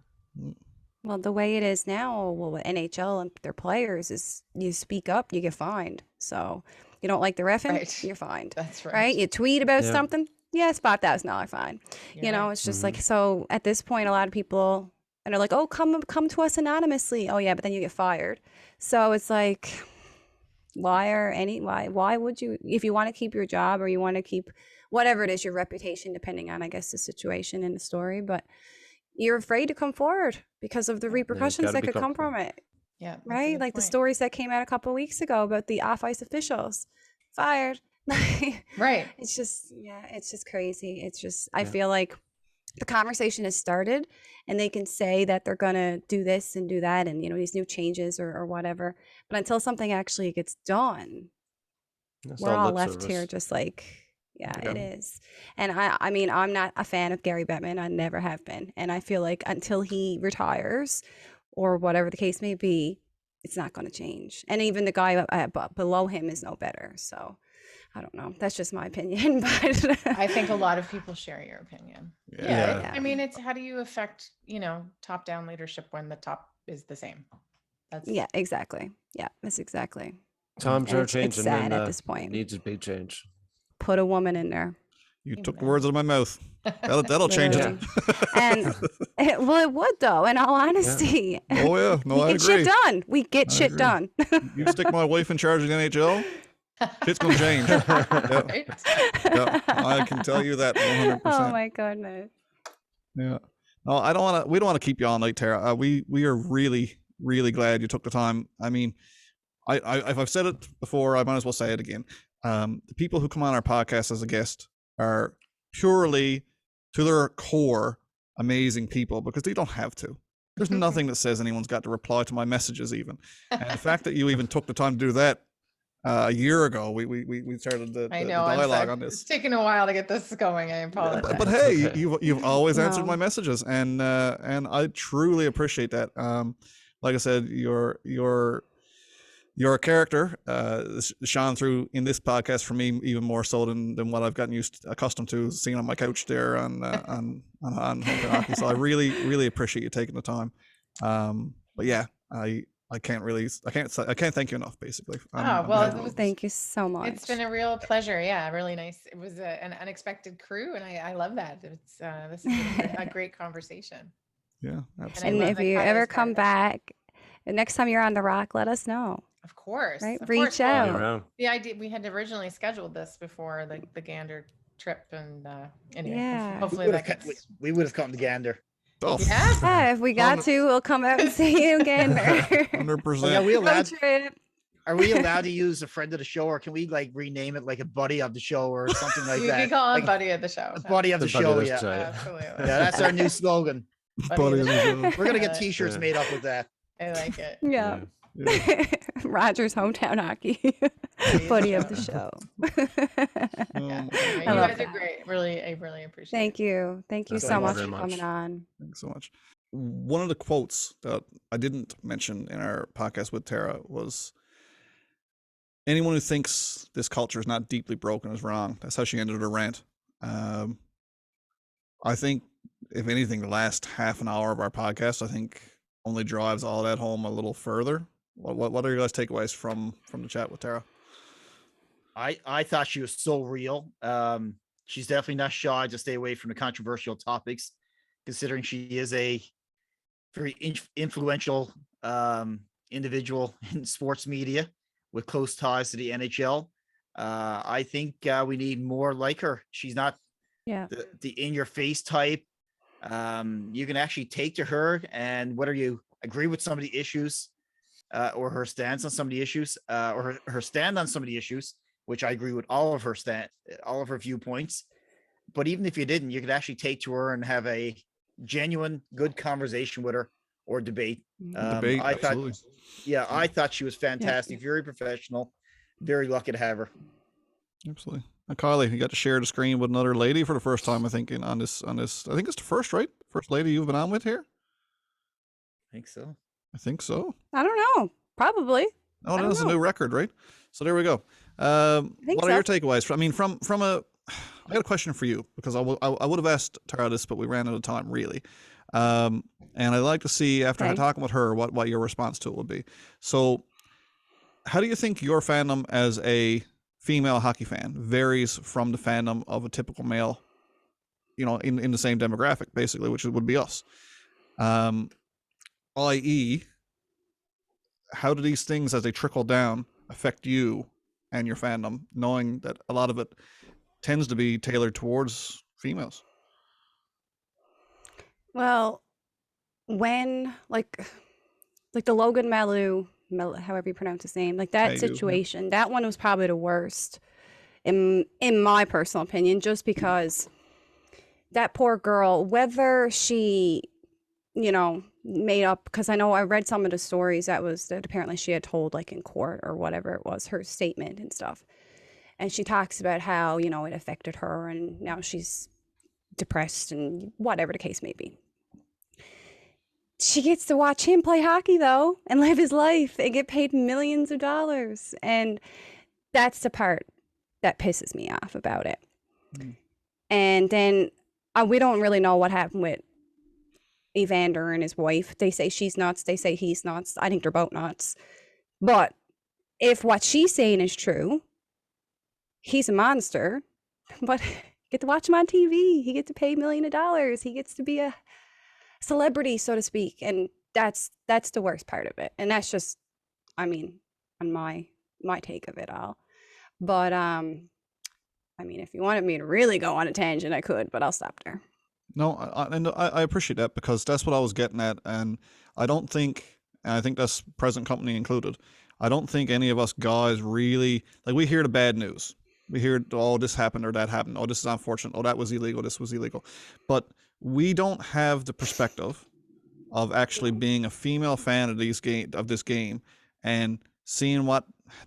Well, the way it is now, with NHL and their players, is you speak up, you get fined. So you don't like the reffing, you're fined. That's right. Right? You tweet about something, it's $5,000 fine. It's just like, so at this point, a lot of people, and they're like, oh, come to us anonymously. Oh yeah, but then you get fired. So it's like, why would you, if you want to keep your job or you want to keep whatever it is, your reputation, depending on, I guess, the situation and the story. But you're afraid to come forward because of the repercussions gotta that be could come comfortable. from it. Yeah. that's a Right? good Like the point. stories that came out a couple of weeks ago about the off-ice officials fired. Right. It's just, yeah, it's just crazy. It's just, I Yeah. feel like the conversation has started and they can say that they're going to do this and do that and, you know, these new changes or whatever. But until something actually gets done, That's we're all lip left here service. just like, yeah, Yeah. it is. And I mean, I'm not a fan of Gary Bettman. I never have been. And I feel like until he retires or whatever the case may be, it's not going to change. And even the guy below him is no better. So I don't know. That's just my opinion. But I think a lot of people share your opinion. Yeah. Yeah. I mean, it's how do you affect, you know, top down leadership when the top is the same? That's yeah, exactly. Yeah, that's exactly. Times And are it's changing, sad and at this point. needs a big change. Put a woman in there. You took the Amen. words out of my mouth. That'll change it. Literally. And well, it would though. In all honesty, Oh yeah, no, we I get agree. shit done. We get I shit agree. done. You stick my wife in charge of the NHL, shit's gonna change. Yeah, Right? yeah, I can tell you that 100%. Oh my goodness. Yeah. No, I don't want to. We don't want to keep you all night, Tara. We are really, really glad you took the time. I mean, if I've said it before, I might as well say it again. The people who come on our podcast as a guest are purely, to their core, amazing people because they don't have to. There's nothing that says anyone's got to reply to my messages even. And the fact that you even took the time to do that a year ago, we started the I know. dialogue on It's this. taking a while to get this going. I apologize. But That's hey, okay. you've always answered No. my messages, and I truly appreciate that. Like I said, your character shone through in this podcast for me even more so than what I've gotten accustomed to seeing on my couch there on Hometown Hockey. So I really appreciate you taking the time. But yeah, I can't thank you enough. Basically. Oh, well, glad- it was- Thank you so much. It's been a real pleasure. Yeah, really nice. It was an unexpected crew, and I love that. It's this is a great conversation. yeah, I absolutely. love And if that you Kyle's ever part come of it. back, the next time you're on the Rock, let us know. Of course, Right? of Reach course. Be out. around. The idea we had originally scheduled this before the Gander trip, and anyway, Yeah. hopefully that gets. We would have come to Gander. Oh, Yeah. Yeah, if we got to, we'll come out and see you again. 100%. Oh, yeah, we Road allowed. trip. Are we allowed to use a friend of the show, or can we like rename it like a buddy of the show or something like You that? can call him Like, buddy of the show. a buddy of the The buddy show. of the Yeah, show. Absolutely. yeah, that's our new slogan. Buddy of the show. We're gonna get Uh, T-shirts Yeah. made up with that. I like it. Yeah. Yeah. Rogers Hometown Hockey. Buddy Buddy of of the show. Yeah. Um, Anyway, I you love guys are that. great. Really, I really appreciate Thank it. you. Thank you Thank so you much very for much. coming on. Thanks so much. One of the quotes that I didn't mention in our podcast with Tara was, anyone who thinks this culture is not deeply broken is wrong. That's how she ended her rant. I think, if anything, the last half an hour of our podcast, I think, only drives all that home a little further. What are your guys' takeaways from the chat with Tara? I thought she was so real. She's definitely not shy to stay away from the controversial topics, considering she is a very influential individual in sports media with close ties to the NHL. I think we need more like her. She's not Yeah. the in-your-face type. You can actually take to her, and whether you agree with some of the issues or her stance on some of the issues, or her stand on some of the issues, which I agree with all of her viewpoints. But even if you didn't, you could actually take to her and have a genuine, good conversation with her or debate. Debate, I absolutely. I thought she was fantastic, very professional, very lucky to have her. Absolutely. Now, Kylie, you got to share the screen with another lady for the first time, I think, on this. I think it's the first, right? First lady you've been on with here? I think so. I think so. I don't know. Probably. Oh, I don't that's a know. new record, right? So there we go. think What are your so. takeaways? From a, I got a question for you, because I would have asked Tara this, but we ran out of time, really. And I'd like to see, after Okay. talking with her, what your response to it would be. So how do you think your fandom as a female hockey fan varies from the fandom of a typical male, in the same demographic, basically, which would be us? I.e., how do these things, as they trickle down, affect you and your fandom, knowing that a lot of it tends to be tailored towards females. Well, when like the Logan Mailloux, however you pronounce his name, like that Mailloux, situation, that one was probably the worst in my personal opinion, just because that poor girl, whether she, you know, made up, because I know I read some of the stories that apparently she had told, like in court or whatever it was, her statement and stuff. And she talks about how, you know, it affected her and now she's depressed and whatever the case may be. She gets to watch him play hockey though and live his life and get paid millions of dollars. And that's the part that pisses me off about it. Mm. And then we don't really know what happened with Evander and his wife. They say she's nuts. They say he's nuts. I think they're both nuts. But if what she's saying is true, he's a monster. But you get to watch him on TV. He gets to pay millions of dollars. He gets to be a celebrity, so to speak. And that's the worst part of it. And that's just, I mean, on my take of it all. But I mean, if you wanted me to really go on a tangent, I could, but I'll stop there. No, I appreciate that, because that's what I was getting at. And I don't think, and I think that's present company included, I don't think any of us guys really, like, we hear the bad news. We hear, oh, this happened or that happened. Oh, this is unfortunate. Oh, that was illegal. This was illegal. But we don't have the perspective of actually being a female fan of this game and seeing what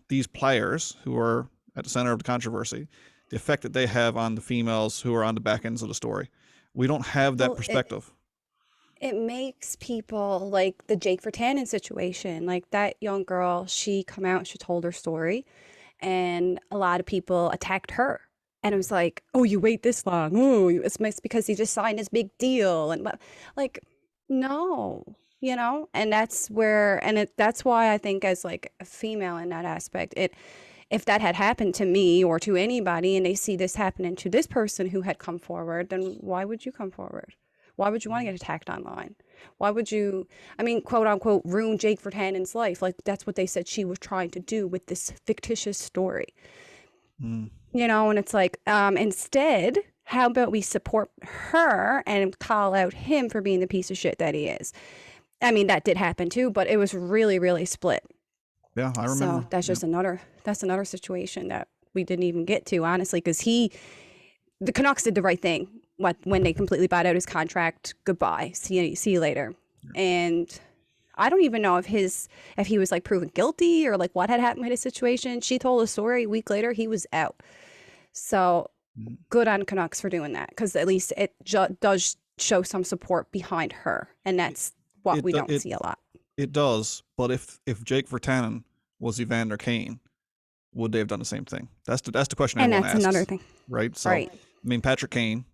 these players who are at the center of the controversy, the effect that they have on the females who are on the back ends of the story. We don't have that perspective. It makes people, like the Jake Virtanen situation, like that young girl, she come out, she told her story, and a lot of people attacked her. And it was like, oh, you wait this long. Oh, it's because he just signed his big deal. And like, no, you know, and that's where, that's why I think as like a female in that aspect, if that had happened to me or to anybody and they see this happening to this person who had come forward, then why would you come forward? Why would you want to get attacked online? Why would you, I mean, quote unquote, ruin Jake Virtanen's life? Like, that's what they said she was trying to do with this fictitious story. Mm. You know, and it's like, instead, how about we support her and call out him for being the piece of shit that he is? I mean, that did happen too, but it was really, really split. Yeah, I remember. So that's just another situation that we didn't even get to, honestly, because the Canucks did the right thing when they completely bought out his contract. Goodbye. See you later. Yeah. And I don't even know if he was like proven guilty or like what had happened with his situation. She told a story. A week later, he was out. So good on Canucks for doing that, because at least it does show some support behind her, and that's what we don't see a lot. It does, but if Jake Virtanen was Evander Kane, would they have done the same thing? That's the question. And that's another thing, right? So, right. I mean, Patrick Kane.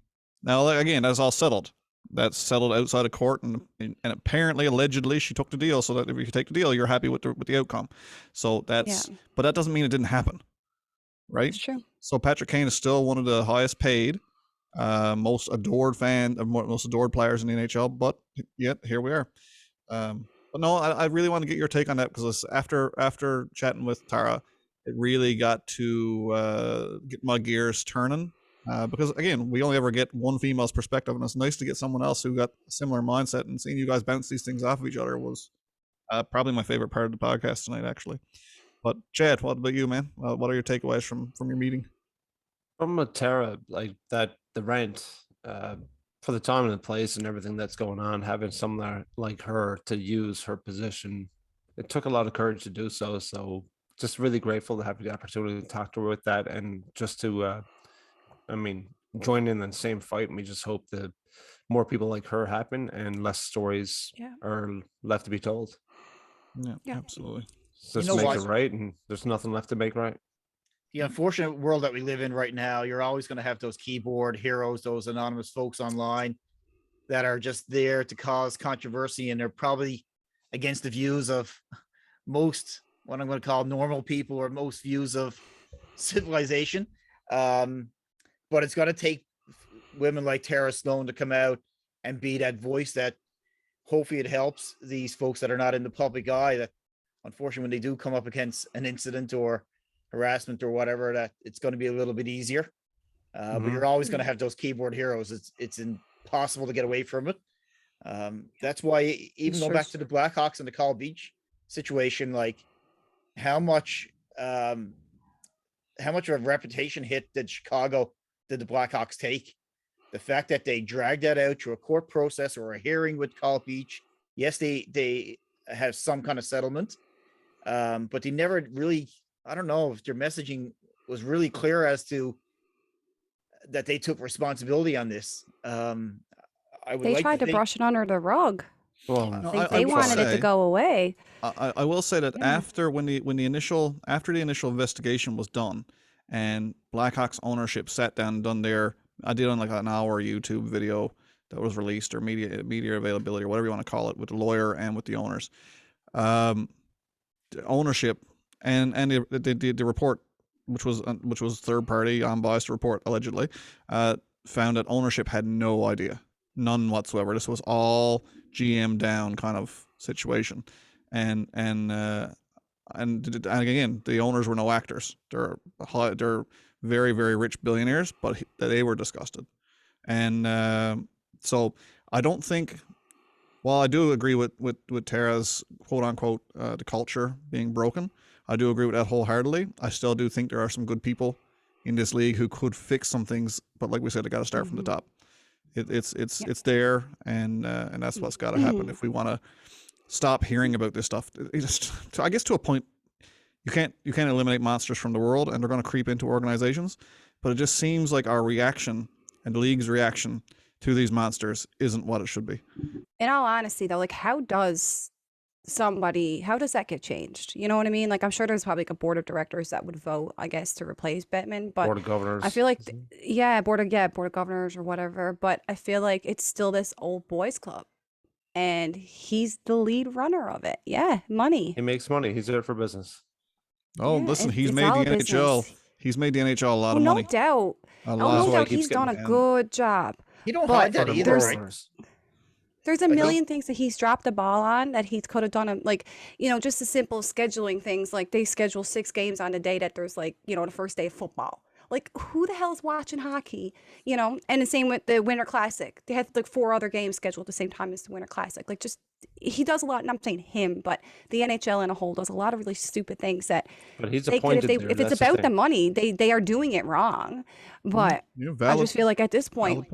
Now, again, that's all settled. That's settled outside of court, and apparently, allegedly, she took the deal. So that if you take the deal, you're happy with the outcome. So that's, but that doesn't mean it didn't happen, right? It's true. So Patrick Kane is still one of the highest paid, most adored players in the NHL. But yet here we are. But no, I really want to get your take on that, because after chatting with Tara, it really got to get my gears turning. Because again, we only ever get one female's perspective, and it's nice to get someone else who got a similar mindset, and seeing you guys bounce these things off of each other was probably my favorite part of the podcast tonight, actually. But Chad, what about you, man? What are your takeaways from your meeting? From Tara, like that, the rent, for the time and the place and everything that's going on, having someone like her to use her position, it took a lot of courage to do so. So just really grateful to have the opportunity to talk to her with that, and just to, join in the same fight. And we just hope that more people like her happen and less stories are left to be told. Yeah. Absolutely. Just make it right, and there's nothing left to make right. The unfortunate world that we live in right now, you're always going to have those keyboard heroes, those anonymous folks online that are just there to cause controversy, and they're probably against the views of most, what I'm going to call normal people, or most views of civilization. But it's going to take women like Tara Slone to come out and be that voice that hopefully it helps these folks that are not in the public eye, that unfortunately when they do come up against an incident or harassment or whatever, that it's going to be a little bit easier. But you're always going to have those keyboard heroes. It's impossible to get away from it. That's why, even going back to the Blackhawks and the Kyle Beech situation, like how much of a reputation hit did the Blackhawks take? The fact that they dragged that out through a court process or a hearing with Kyle Beech. Yes, they have some kind of settlement, but they never really, I don't know if their messaging was really clear as to that they took responsibility on this. They tried to brush it under the rug. Well, They wanted it to go away. I will say that after the initial investigation was done, and Blackhawks ownership sat down and done I did on like an hour YouTube video that was released, or media availability, or whatever you want to call it, with the lawyer and with the owners. The ownership and the report, which was third party, unbiased report allegedly, found that ownership had no idea, none whatsoever. This was all GM down kind of situation, and again, the owners were no actors. They're very, very rich billionaires, but they were disgusted. And so I don't think, while I do agree with Tara's quote unquote the culture being broken, I do agree with that wholeheartedly. I still do think there are some good people in this league who could fix some things, but like we said, they got to start from the top. It's there, and that's what's got to happen if we want to stop hearing about this stuff. I guess to a point, you can't eliminate monsters from the world, and they're going to creep into organizations. But it just seems like our reaction and the league's reaction to these monsters isn't what it should be. In all honesty, though, like how does that get changed? You know what I mean? Like I'm sure there's probably like a board of directors that would vote, I guess, to replace Bettman. But board of governors. I feel like, board of governors or whatever. But I feel like it's still this old boys club, and he's the lead runner of it. Yeah, money. He makes money. He's there for business. Oh, listen, he's made the NHL. He's made the NHL a lot of money. No doubt. No doubt. He's done a good job. You don't hide that either, right? There's a million things that he's dropped the ball on that he could have done. Like, just the simple scheduling things. Like they schedule 6 games on a day that there's like, the first day of football. Like who the hell is watching hockey? And the same with the Winter Classic. They had like 4 other games scheduled at the same time as the Winter Classic. Like he does a lot, and I'm saying him, but the NHL in a whole does a lot of really stupid things that but he's appointed if it's about the money, they are doing it wrong. But I just feel like at this point,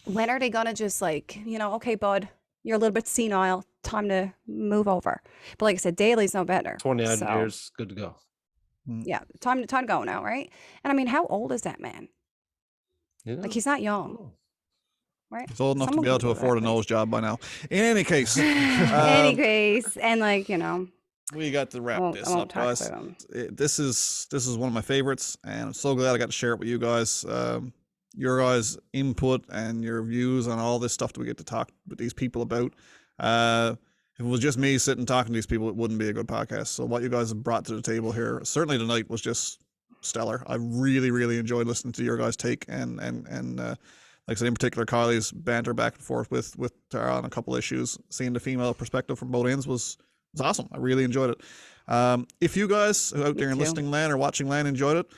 when are they gonna just like, okay, bud, you're a little bit senile, time to move over. But like I said, Daly's no better. 29 years, good to go. Yeah, time to go now, right? And I mean, how old is that man? Yeah. Like he's not young, right? He's old enough to be able to afford a nose job by now. In any case, and like we got to wrap this up, guys. This is one of my favorites, and I'm so glad I got to share it with you guys. Your guys' input and your views on all this stuff that we get to talk with these people about. If it was just me sitting talking to these people, it wouldn't be a good podcast. So what you guys have brought to the table here, certainly tonight, was just stellar. I really, really enjoyed listening to your guys' take and like I said, in particular, Kylie's banter back and forth with Tara on a couple issues. Seeing the female perspective from both ends was awesome. I really enjoyed it. If you guys out there in listening land or watching land enjoyed it,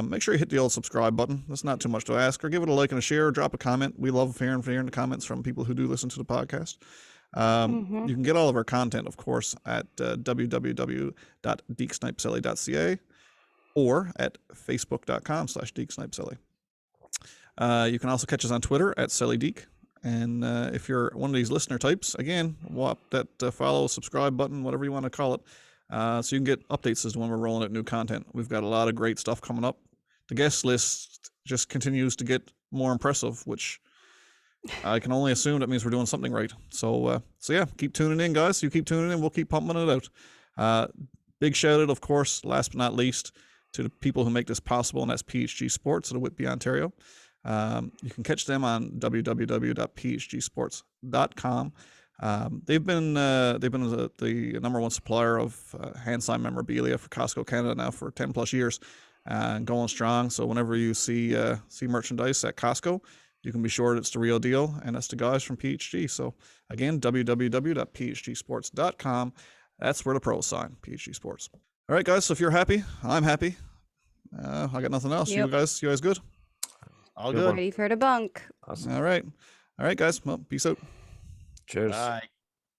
make sure you hit the old subscribe button. That's not too much to ask. Or give it a like and a share, or drop a comment. We love hearing the comments from people who do listen to the podcast. You can get all of our content, of course, at www.deeksnipesilly.ca or at facebook.com/deeksnipesilly. You can also catch us on Twitter at SillyDeek. And if you're one of these listener types, again, that follow, subscribe button, whatever you want to call it, so you can get updates as to when we're rolling out new content. We've got a lot of great stuff coming up. The guest list just continues to get more impressive, which I can only assume that means we're doing something right. So yeah, keep tuning in, guys. You keep tuning in, we'll keep pumping it out. Big shout out, of course, last but not least, to the people who make this possible, and that's PHG Sports out of Whitby, Ontario. You can catch them on www.phgsports.com. They've been the number one supplier of hand sign memorabilia for Costco Canada now for 10 plus years, and going strong. So whenever you see merchandise at Costco, you can be sure it's the real deal, and that's the guys from PHG. So again, www.phgsports.com. That's where the pros sign, PHG Sports. All right, guys. So if you're happy, I'm happy. I got nothing else. Yep. You guys good? All Good good. one. Ready for the bunk. Awesome. All right, guys. Well, peace out. Cheers. Bye.